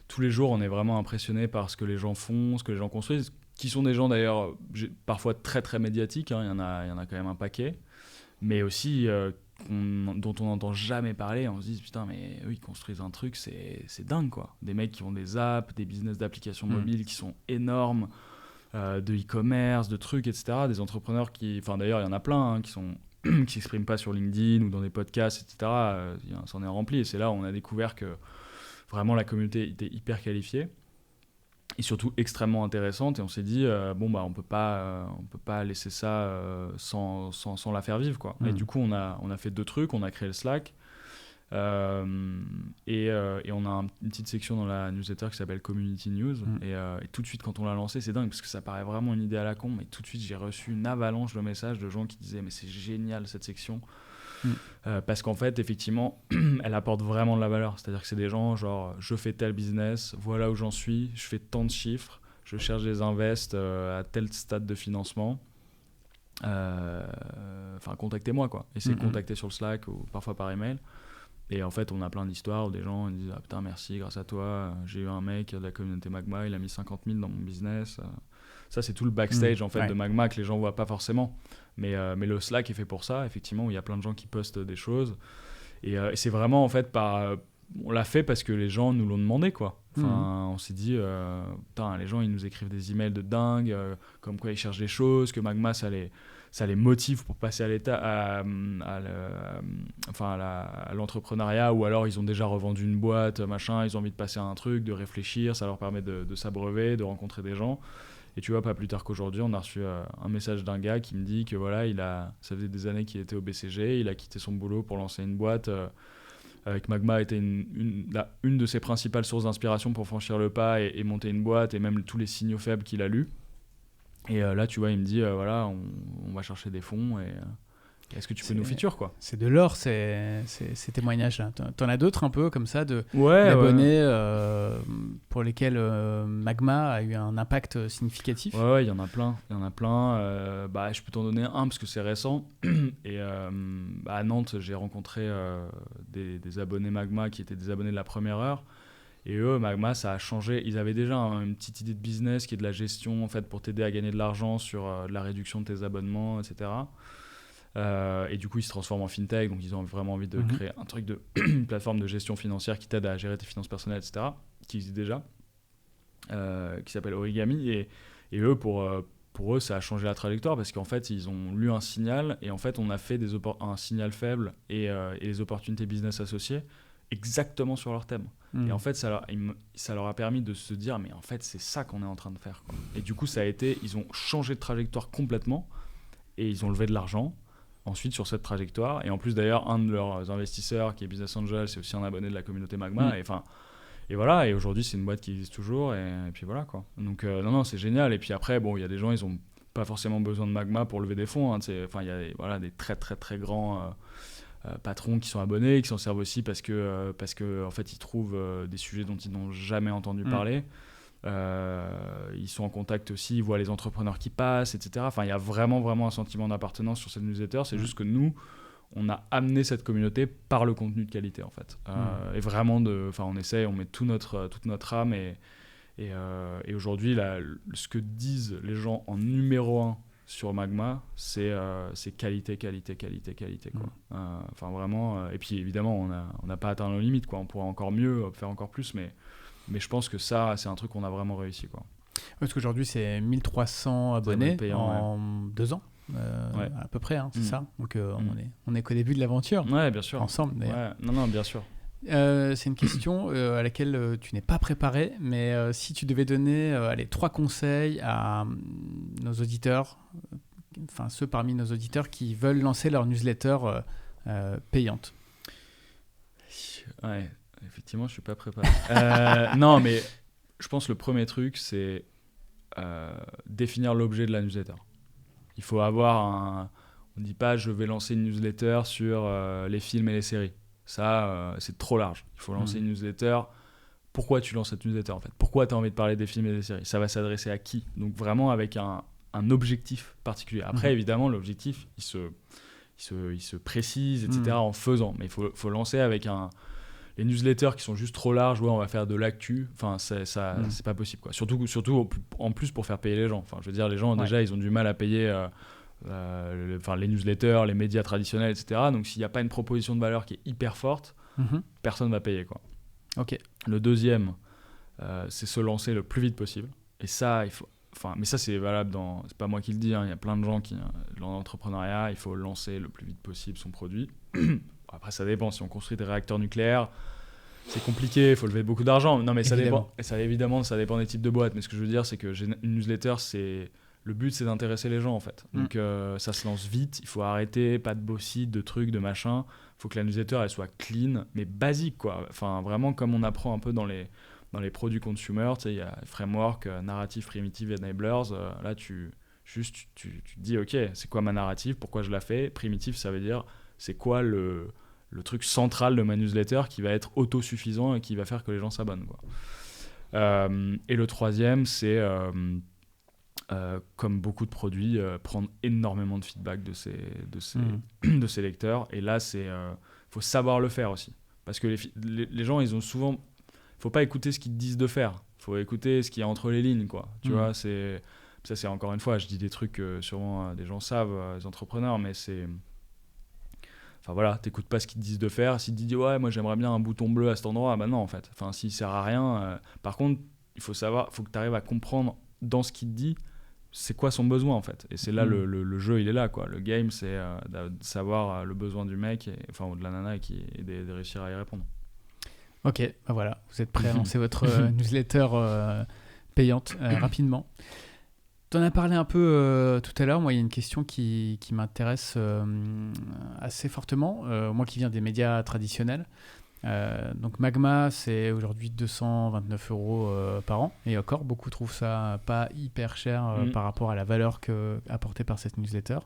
tous les jours, on est vraiment impressionné par ce que les gens font, ce que les gens construisent, qui sont des gens d'ailleurs parfois très très médiatiques, hein. Il y en a quand même un paquet, mais aussi dont on n'entend jamais parler. On se dit putain, mais eux ils construisent un truc, c'est dingue, quoi. Des mecs qui ont des apps, des business d'applications mobiles qui sont énormes, de e-commerce, de trucs, etc. Des entrepreneurs d'ailleurs il y en a plein hein, qui s'expriment pas sur LinkedIn ou dans des podcasts, etc. Ça en est rempli, et c'est là où on a découvert que vraiment la communauté était hyper qualifiée et surtout extrêmement intéressante, et on s'est dit on peut pas laisser ça sans la faire vivre, quoi. Et du coup on a fait 2 trucs. On a créé le Slack, Et on a une petite section dans la newsletter qui s'appelle Community News. Et tout de suite, quand on l'a lancé, c'est dingue parce que ça paraît vraiment une idée à la con. Mais tout de suite, j'ai reçu une avalanche de messages de gens qui disaient mais c'est génial cette section. Parce qu'en fait, effectivement, elle apporte vraiment de la valeur. C'est-à-dire que c'est des gens genre je fais tel business, voilà où j'en suis, je fais tant de chiffres, je cherche des invests à tel stade de financement. Enfin, contactez-moi quoi. Essayez de contacter sur le Slack ou parfois par email. Et en fait, on a plein d'histoires où des gens disent ah putain merci, grâce à toi, j'ai eu un mec de la communauté Magma, il a mis 50 000 dans mon business. Ça, c'est tout le backstage en fait de Magma que les gens voient pas forcément. Mais le Slack est fait pour ça, effectivement, où il y a plein de gens qui postent des choses. Et c'est vraiment en fait on l'a fait parce que les gens nous l'ont demandé quoi. Enfin, on s'est dit putain, les gens ils nous écrivent des emails de dingue, comme quoi ils cherchent des choses, que Magma ça les motive pour passer à l'entrepreneuriat, ou alors ils ont déjà revendu une boîte, machin, ils ont envie de passer à un truc, de réfléchir, ça leur permet de s'abreuver, de rencontrer des gens. Et tu vois, pas plus tard qu'aujourd'hui, on a reçu un message d'un gars qui me dit que voilà, ça faisait des années qu'il était au BCG, il a quitté son boulot pour lancer une boîte. Avec Magma était une de ses principales sources d'inspiration pour franchir le pas et monter une boîte, et même tous les signaux faibles qu'il a lus. Et là, tu vois, il me dit, voilà, on va chercher des fonds, et est-ce que tu peux nous feature, quoi. C'est de l'or, ces témoignages-là. T'en as d'autres un peu comme ça, d'abonnés pour lesquels Magma a eu un impact significatif? Ouais, il y en a plein. Je peux t'en donner un parce que c'est récent. Et à Nantes, j'ai rencontré des abonnés Magma qui étaient des abonnés de la première heure. Et eux, Magma, ça a changé. Ils avaient déjà une petite idée de business qui est de la gestion en fait, pour t'aider à gagner de l'argent sur de la réduction de tes abonnements, etc. Et du coup, ils se transforment en fintech. Donc, ils ont vraiment envie de créer un truc une plateforme de gestion financière qui t'aide à gérer tes finances personnelles, etc. Qui existe déjà, qui s'appelle Origami. Et eux, pour eux, ça a changé la trajectoire parce qu'en fait, ils ont lu un signal. Et en fait, on a fait un signal faible et les opportunités business associées exactement sur leur thème. Et en fait, ça leur a permis de se dire mais en fait, c'est ça qu'on est en train de faire, quoi. Et du coup, ils ont changé de trajectoire complètement et ils ont levé de l'argent ensuite sur cette trajectoire. Et en plus, d'ailleurs, un de leurs investisseurs qui est Business Angel, c'est aussi un abonné de la communauté Magma. Et voilà, et aujourd'hui, c'est une boîte qui existe toujours. Et puis voilà, quoi. Donc, non, c'est génial. Et puis après, bon, il y a des gens, ils n'ont pas forcément besoin de Magma pour lever des fonds. Hein, il y a des très, très, très grands patrons qui sont abonnés, qui s'en servent aussi parce que en fait, ils trouvent des sujets dont ils n'ont jamais entendu parler. Ils sont en contact aussi, ils voient les entrepreneurs qui passent, etc. Enfin, il y a vraiment, vraiment un sentiment d'appartenance sur cette newsletter. C'est juste que nous, on a amené cette communauté par le contenu de qualité, en fait. Et vraiment, on essaie, on met toute notre âme. Et aujourd'hui, ce que disent les gens en numéro 1 sur Magma, c'est qualité, qualité, qualité, qualité, quoi. Vraiment. Et puis, évidemment, on n'a pas atteint nos limites, quoi. On pourrait encore mieux, faire encore plus, mais je pense que ça, c'est un truc qu'on a vraiment réussi, quoi. Parce qu'aujourd'hui, c'est 1300 abonnés en 2 ans, à peu près, hein, c'est ça. Donc, on est qu'au début de l'aventure. Ouais, bien sûr. Ensemble, d'ailleurs. Ouais. Non, bien sûr. C'est une question à laquelle tu n'es pas préparé, mais si tu devais donner 3 conseils à nos auditeurs, enfin ceux parmi nos auditeurs qui veulent lancer leur newsletter payante. Ouais. Effectivement, je suis pas préparé. Non, mais je pense que le premier truc, c'est définir l'objet de la newsletter. Il faut avoir on ne dit pas je vais lancer une newsletter sur les films et les séries. Ça, c'est trop large. Il faut lancer une newsletter. Pourquoi tu lances cette newsletter, en fait? Pourquoi tu as envie de parler des films et des séries? Ça va s'adresser à qui? Donc vraiment avec un objectif particulier. Après, évidemment, l'objectif, il se précise, etc. en faisant. Mais il faut lancer avec les newsletters qui sont juste trop larges, on va faire de l'actu, enfin c'est pas possible, quoi. Surtout en plus pour faire payer les gens. Enfin, je veux dire, les gens déjà ils ont du mal à payer les newsletters, les médias traditionnels, etc. Donc s'il n'y a pas une proposition de valeur qui est hyper forte, personne va payer, quoi. Ok. Le deuxième, c'est se lancer le plus vite possible. Et ça, mais ça c'est valable c'est pas moi qui le dis, hein, il y a plein de gens qui dans l'entrepreneuriat, il faut lancer le plus vite possible son produit. Après, ça dépend. Si on construit des réacteurs nucléaires, c'est compliqué, il faut lever beaucoup d'argent. Non, mais ça dépend. Et ça, évidemment, ça dépend des types de boîtes. Mais ce que je veux dire, c'est que une newsletter, c'est le but, c'est d'intéresser les gens, en fait. Donc, ça se lance vite. Il faut arrêter, pas de bossy, de trucs, de machin. Il faut que la newsletter, elle soit clean, mais basique, quoi. Enfin, vraiment, comme on apprend un peu dans les produits consumer, tu sais, il y a framework, narrative, primitive, enablers. Là, tu te dis, OK, c'est quoi ma narrative? Pourquoi je la fais? Primitive, ça veut dire, c'est quoi le truc central de ma newsletter qui va être autosuffisant et qui va faire que les gens s'abonnent, quoi. Et le troisième, c'est, comme beaucoup de produits, prendre énormément de feedback de ces lecteurs. Et là, faut savoir le faire aussi. Parce que les gens, ils ont souvent... Faut pas écouter ce qu'ils te disent de faire. Faut écouter ce qu'il y a entre les lignes, quoi. Tu vois, ça, c'est encore une fois, je dis des trucs que sûrement des gens savent, les entrepreneurs, mais c'est... Enfin voilà, t'écoutes pas ce qu'ils te disent de faire. S'ils te disent ouais, moi j'aimerais bien un bouton bleu à cet endroit, bah non en fait. Enfin, s'il sert à rien. Par contre, il faut que tu arrives à comprendre dans ce qu'il te dit, c'est quoi son besoin en fait. Et c'est là le jeu, il est là quoi. Le game, c'est de savoir le besoin du mec, ou de la nana, et de réussir à y répondre. Ok, bah voilà, vous êtes prêts à lancer votre newsletter payante rapidement. Tu en as parlé un peu tout à l'heure. Moi, il y a une question qui m'intéresse assez fortement. Moi qui viens des médias traditionnels. Donc Magma, c'est aujourd'hui 229 € par an. Et encore, beaucoup trouvent ça pas hyper cher par rapport à la valeur apportée par cette newsletter.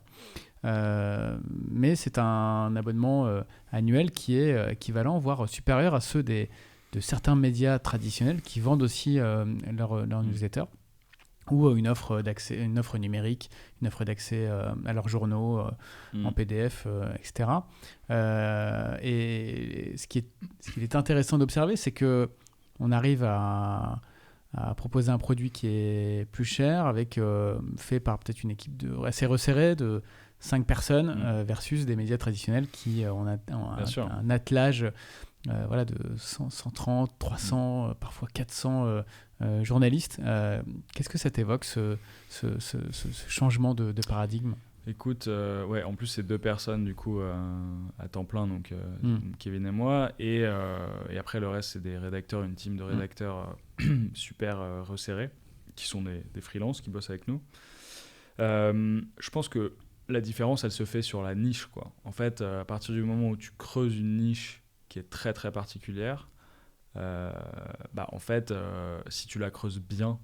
Mais c'est un abonnement annuel qui est équivalent, voire supérieur à ceux de certains médias traditionnels qui vendent aussi leur newsletter. Ou une offre numérique, une offre d'accès à leurs journaux en PDF, etc. Et ce qu'il est intéressant d'observer, c'est qu'on arrive à proposer un produit qui est plus cher, fait par peut-être une équipe assez resserrée de 5 personnes, versus des médias traditionnels qui ont un attelage de 130, 300, parfois 400 journalistes. Qu'est-ce que ça t'évoque, ce changement de paradigme? Écoute, en plus c'est 2 personnes du coup à temps plein, donc Kevin et moi, et après le reste c'est des rédacteurs, une team de rédacteurs super resserrés, qui sont des freelances qui bossent avec nous. Je pense que la différence elle se fait sur la niche, quoi. En fait, à partir du moment où tu creuses une niche qui est très très particulière, en fait, si tu la creuses bien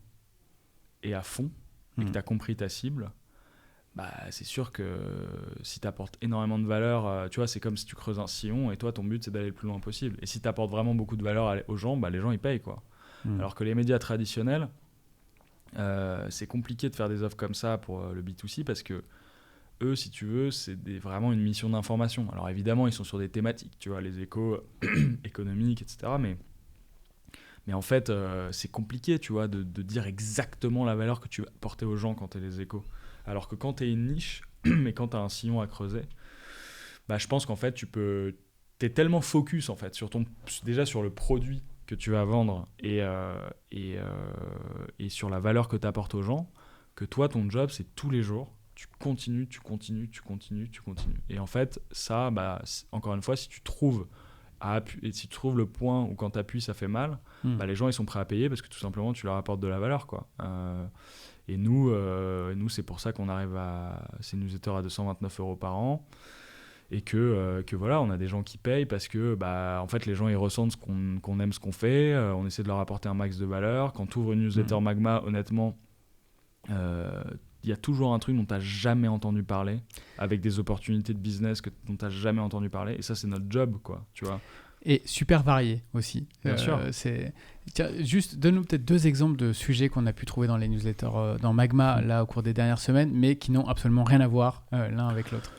et à fond, et que tu as compris ta cible, c'est sûr que si tu apportes énormément de valeur, tu vois, c'est comme si tu creuses un sillon et toi, ton but, c'est d'aller le plus loin possible. Et si tu apportes vraiment beaucoup de valeur aux gens, les gens, ils payent, quoi. Alors que les médias traditionnels, c'est compliqué de faire des offres comme ça pour le B2C parce que eux, si tu veux, c'est vraiment une mission d'information. Alors évidemment, ils sont sur des thématiques, tu vois, les échos économiques, etc. Mais en fait, c'est compliqué, tu vois, de dire exactement la valeur que tu vas apporter aux gens quand tu es les échos. Alors que quand tu es une niche, mais quand tu as un sillon à creuser, je pense qu'en fait, tu es tellement focus en fait, déjà sur le produit que tu vas vendre et sur la valeur que tu apportes aux gens, que toi, ton job, c'est tous les jours, tu continues. Et en fait, ça, encore une fois, si tu trouves le point où quand tu appuies, ça fait mal, les gens, ils sont prêts à payer parce que tout simplement, tu leur apportes de la valeur, quoi. Et nous, c'est pour ça qu'on arrive à ces newsletters à 229 € par an. Et que voilà, on a des gens qui payent parce que en fait, les gens ils ressentent qu'on aime ce qu'on fait. On essaie de leur apporter un max de valeur. Quand tu ouvres une newsletter Magma, honnêtement, il y a toujours un truc dont tu n'as jamais entendu parler, avec des opportunités de business dont tu n'as jamais entendu parler. Et ça, c'est notre job, quoi, tu vois. Et super varié aussi. Bien sûr. Tiens, juste donne-nous peut-être 2 exemples de sujets qu'on a pu trouver dans les newsletters dans Magma là au cours des dernières semaines, mais qui n'ont absolument rien à voir l'un avec l'autre.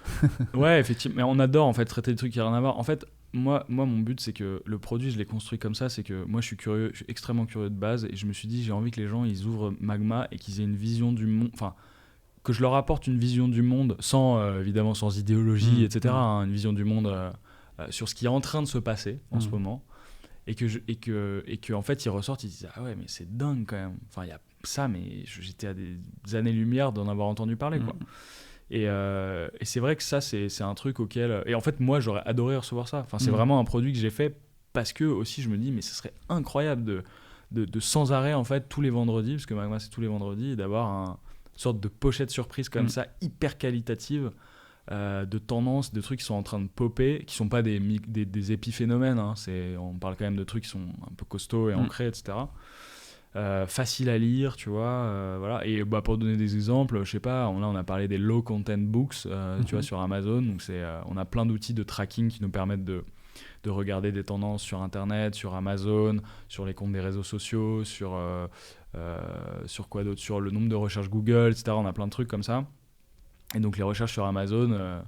Ouais, effectivement. Mais on adore en fait traiter des trucs qui n'ont rien à voir. En fait, moi, mon but, c'est que le produit, je l'ai construit comme ça. C'est que moi, je suis extrêmement curieux de base, et je me suis dit, j'ai envie que les gens, ils ouvrent Magma et qu'ils aient une vision du monde. Enfin, que je leur apporte une vision du monde, évidemment sans idéologie, etc. Une vision du monde sur ce qui est en train de se passer en ce moment. Et que en fait, ils ressortent, ils disent ah ouais, mais c'est dingue quand même. Enfin, il y a ça, mais j'étais à des années-lumière d'en avoir entendu parler, quoi. Et c'est vrai que ça, c'est un truc auquel... Et en fait, moi, j'aurais adoré recevoir ça. Enfin, c'est vraiment un produit que j'ai fait parce que aussi, je me dis, mais ce serait incroyable de sans arrêt, en fait, tous les vendredis, parce que Magma, c'est tous les vendredis, d'avoir sorte de pochette surprise comme ça, hyper qualitative, de tendances, de trucs qui sont en train de popper, qui sont pas des épiphénomènes, hein, on parle quand même de trucs qui sont un peu costauds et ancrés, etc. Facile à lire, tu vois, voilà. Et pour donner des exemples, je sais pas, on a parlé des low content books, tu vois, sur Amazon. Donc on a plein d'outils de tracking qui nous permettent de regarder des tendances sur Internet, sur Amazon, sur les comptes des réseaux sociaux, sur quoi d'autre, sur le nombre de recherches Google, etc. On a plein de trucs comme ça. Et donc les recherches sur Amazon,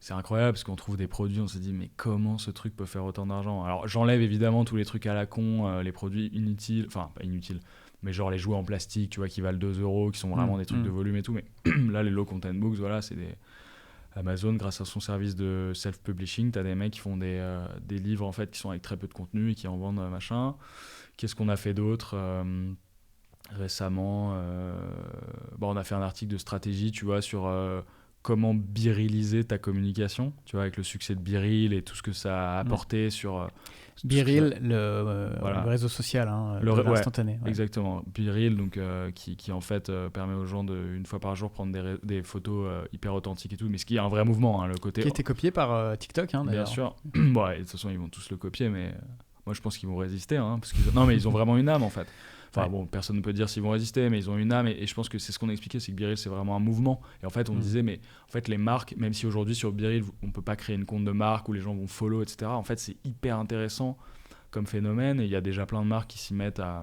c'est incroyable parce qu'on trouve des produits, on se dit mais comment ce truc peut faire autant d'argent? Alors j'enlève évidemment tous les trucs à la con, les produits inutiles, enfin pas inutiles, mais genre les jouets en plastique, tu vois, qui valent 2 euros, qui sont vraiment des trucs de volume et tout. Mais là, les low content books, voilà, c'est des... Amazon, grâce à son service de self-publishing, t'as des mecs qui font des livres en fait qui sont avec très peu de contenu et qui en vendent machin. Qu'est-ce qu'on a fait d'autre récemment? On a fait un article de stratégie, tu vois, sur comment biriliser ta communication, tu vois, avec le succès de Biril et tout ce que ça a apporté sur... Biril, le réseau social, hein, instantané. Ouais. Exactement. Biril, donc, qui en fait permet aux gens de, une fois par jour, prendre des photos hyper authentiques et tout, mais ce qui est un vrai mouvement, hein, le côté... Qui a été copié par TikTok, hein, d'ailleurs. Bien sûr. Bon, de toute façon, ils vont tous le copier, mais moi, je pense qu'ils vont résister, hein, parce qu'ils... Non, mais ils ont vraiment une âme, en fait. Enfin bon, personne ne peut dire s'ils vont résister, mais ils ont une âme, et je pense que c'est ce qu'on a expliqué, c'est que Biril, c'est vraiment un mouvement. Et en fait, on disait, mais en fait, les marques, même si aujourd'hui sur Biril, on peut pas créer une compte de marque où les gens vont follow, etc., en fait, c'est hyper intéressant comme phénomène, et il y a déjà plein de marques qui s'y mettent à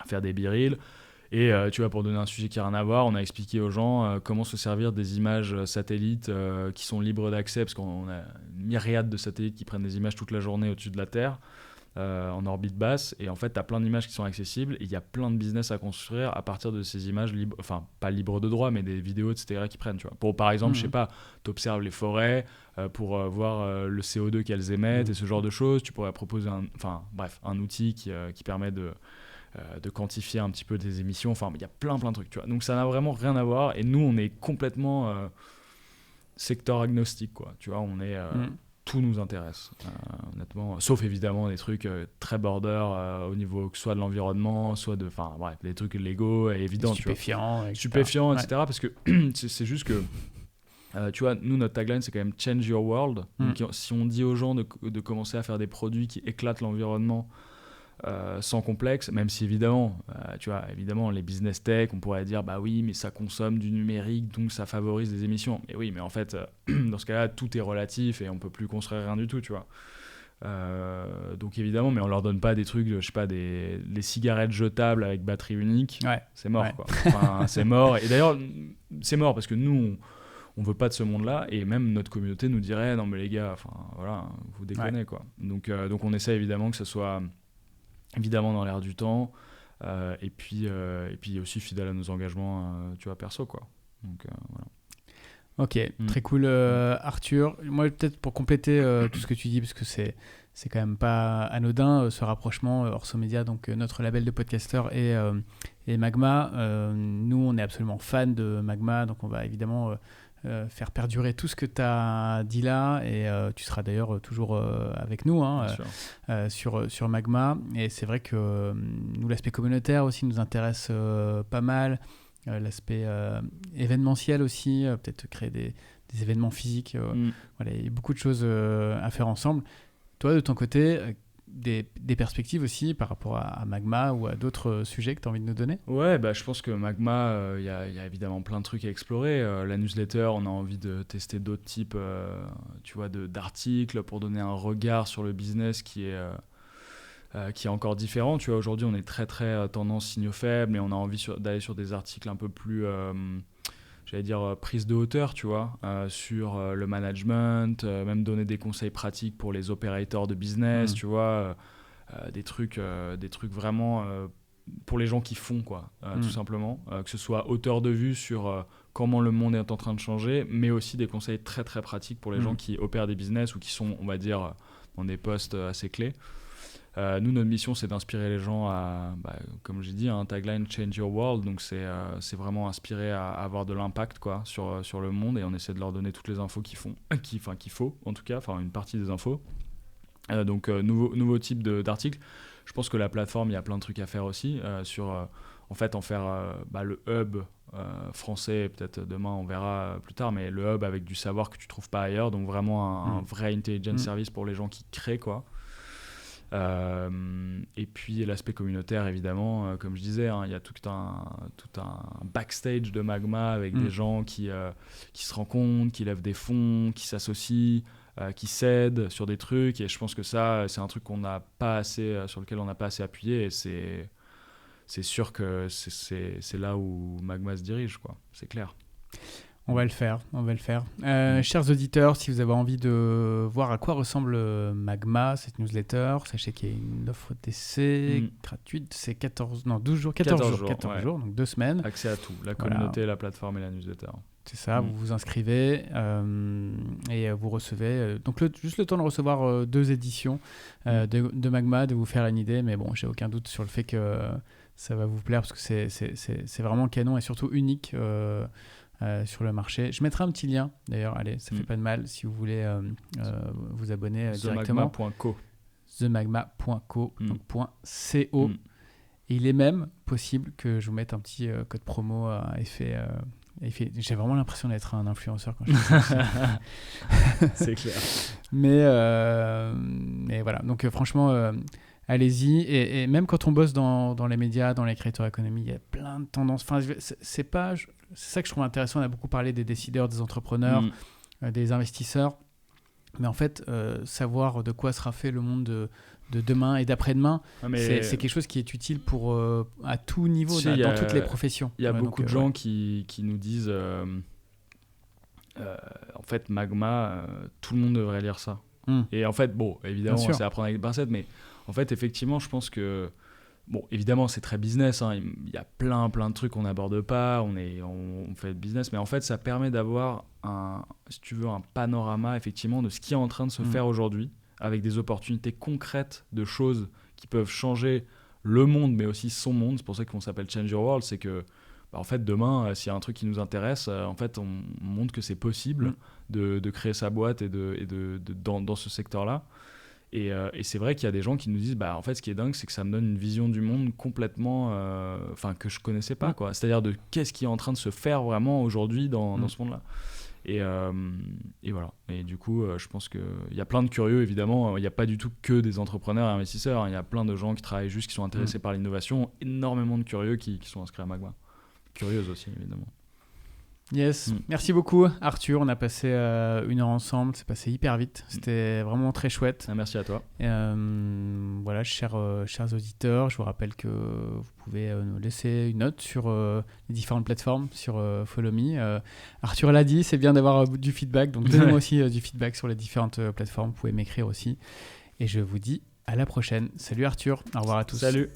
faire des Biril. Et tu vois, pour donner un sujet qui n'a rien à voir, on a expliqué aux gens comment se servir des images satellites qui sont libres d'accès, parce qu'on a une myriade de satellites qui prennent des images toute la journée au-dessus de la Terre, en orbite basse, et en fait tu as plein d'images qui sont accessibles, et il y a plein de business à construire à partir de ces images libres, enfin pas libres de droit, mais des vidéos, etc. qui prennent, tu vois. Par exemple, je sais pas, tu observes les forêts pour voir le CO2 qu'elles émettent et ce genre de choses. Tu pourrais proposer un outil qui permet de quantifier un petit peu des émissions. Enfin, il y a plein de trucs, tu vois. Donc ça n'a vraiment rien à voir, et nous on est complètement secteur agnostique, quoi. Tu vois, on est tout nous intéresse, honnêtement, sauf évidemment des trucs très border au niveau soit de l'environnement, soit de, enfin bref, des trucs légaux et évidents, stupéfiants, etc. Parce que c'est juste que tu vois, nous notre tagline c'est quand même change your world. Donc si on dit aux gens de commencer à faire des produits qui éclatent l'environnement sans complexe, même si évidemment, tu vois, évidemment les business tech, on pourrait dire bah oui, mais ça consomme du numérique, donc ça favorise les émissions. Mais oui, mais en fait, dans ce cas-là, tout est relatif et on peut plus construire rien du tout, tu vois. Donc évidemment, mais on leur donne pas des trucs, je sais pas, les cigarettes jetables avec batterie unique. C'est mort, quoi. Enfin, c'est mort. Et d'ailleurs, c'est mort parce que nous, on veut pas de ce monde-là, et même notre communauté nous dirait non mais les gars, enfin voilà, vous déconnez, quoi. Donc on essaie évidemment que ce soit évidemment dans l'air du temps, et puis aussi fidèle à nos engagements, tu vois, perso, quoi. Donc voilà. Ok, très cool, Arthur. Moi, peut-être pour compléter tout ce que tu dis, parce que c'est quand même pas anodin, ce rapprochement Orso Média, donc notre label de podcasteurs, et Magma. Nous, on est absolument fans de Magma, donc on va évidemment faire perdurer tout ce que tu as dit là, et tu seras d'ailleurs toujours avec nous, hein, sur Magma. Et c'est vrai que nous, l'aspect communautaire aussi nous intéresse pas mal, l'aspect événementiel aussi, peut-être créer des événements physiques. Voilà, il y a beaucoup de choses à faire ensemble. Toi, de ton côté, des perspectives aussi par rapport à Magma ou à d'autres sujets que tu as envie de nous donner? Ouais, bah, je pense que Magma, il y a évidemment plein de trucs à explorer. La newsletter, on a envie de tester d'autres types tu vois, d'articles pour donner un regard sur le business qui est encore différent. Tu vois, aujourd'hui, on est très très tendance signaux faibles, et on a envie d'aller sur des articles un peu plus... j'allais dire prise de hauteur, tu vois, sur le management, même donner des conseils pratiques pour les opérateurs de business, tu vois, des trucs vraiment pour les gens qui font, quoi, tout simplement, que ce soit hauteur de vue sur comment le monde est en train de changer, mais aussi des conseils très très pratiques pour les gens qui opèrent des business ou qui sont, on va dire, dans des postes assez clés. Nous, notre mission, c'est d'inspirer les gens à, comme j'ai dit, un tagline Change Your World. Donc, c'est vraiment inspiré à avoir de l'impact, quoi, sur le monde, et on essaie de leur donner toutes les infos qu'il faut, en tout cas, enfin une partie des infos. Donc, nouveau type d'article. Je pense que la plateforme, il y a plein de trucs à faire aussi. en fait en faire le hub français, peut-être demain on verra plus tard, mais le hub avec du savoir que tu trouves pas ailleurs, donc vraiment un vrai intelligence service pour les gens qui créent, quoi. Et puis l'aspect communautaire, évidemment, comme je disais, il y a tout un backstage de Magma avec des gens qui se rencontrent, qui lèvent des fonds, qui s'associent, qui s'aident sur des trucs, et je pense que ça, c'est un truc qu'on n'a pas assez, sur lequel on n'a pas assez appuyé, et c'est sûr que c'est là où Magma se dirige, quoi. C'est clair. On va le faire. Chers auditeurs, si vous avez envie de voir à quoi ressemble Magma, cette newsletter, sachez qu'il y a une offre d'essai gratuite, c'est 12 jours, 14 jours, donc 2 semaines. Accès à tout, la communauté, la plateforme et la newsletter. C'est ça, vous vous inscrivez et vous recevez, donc juste le temps de recevoir 2 éditions de Magma, de vous faire une idée, mais bon, j'ai aucun doute sur le fait que ça va vous plaire, parce que c'est vraiment canon et surtout unique sur le marché. Je mettrai un petit lien d'ailleurs, allez, ça fait pas de mal si vous voulez vous abonner directement. TheMagma.co, donc .co. Et il est même possible que je vous mette un petit code promo à effet. J'ai vraiment l'impression d'être un influenceur quand je fais ça. C'est clair. Mais voilà, donc franchement, allez-y. Et même quand on bosse dans les médias, dans les creator economy, il y a plein de tendances. Enfin, c'est ça que je trouve intéressant. On a beaucoup parlé des décideurs, des entrepreneurs, des investisseurs. Mais en fait, savoir de quoi sera fait le monde de demain et d'après-demain, c'est quelque chose qui est utile pour, à tout niveau, dans toutes les professions. Il y a beaucoup de gens qui nous disent en fait, Magma, tout le monde devrait lire ça. Et en fait, bon, évidemment, c'est à prendre avec des pincettes, mais en fait, effectivement, je pense que bon, évidemment, c'est très business. Il y a plein de trucs qu'on n'aborde pas. On fait de business. Mais en fait, ça permet d'avoir si tu veux, un panorama, effectivement, de ce qui est en train de se faire aujourd'hui, avec des opportunités concrètes de choses qui peuvent changer le monde, mais aussi son monde. C'est pour ça qu'on s'appelle Change Your World. C'est que, en fait, demain, s'il y a un truc qui nous intéresse, en fait, on montre que c'est possible de créer sa boîte et dans ce secteur-là. Et c'est vrai qu'il y a des gens qui nous disent en fait, ce qui est dingue, c'est que ça me donne une vision du monde complètement que je connaissais pas, quoi. C'est-à-dire de qu'est-ce qui est en train de se faire vraiment aujourd'hui dans ce monde-là. Et voilà. Et du coup, je pense qu'il y a plein de curieux, évidemment. Il n'y a pas du tout que des entrepreneurs et investisseurs. Il y a plein de gens qui travaillent juste, qui sont intéressés par l'innovation. Énormément de curieux qui sont inscrits à Magma. Curieuses aussi, évidemment. Yes, merci beaucoup Arthur, on a passé 1 heure ensemble, c'est passé hyper vite, c'était vraiment très chouette. Merci à toi. Voilà, chers auditeurs, je vous rappelle que vous pouvez nous laisser une note sur les différentes plateformes, sur Follow Me. Arthur l'a dit, c'est bien d'avoir du feedback, donc donnez-moi aussi du feedback sur les différentes plateformes, vous pouvez m'écrire aussi. Et je vous dis à la prochaine. Salut Arthur, au revoir à tous. Salut.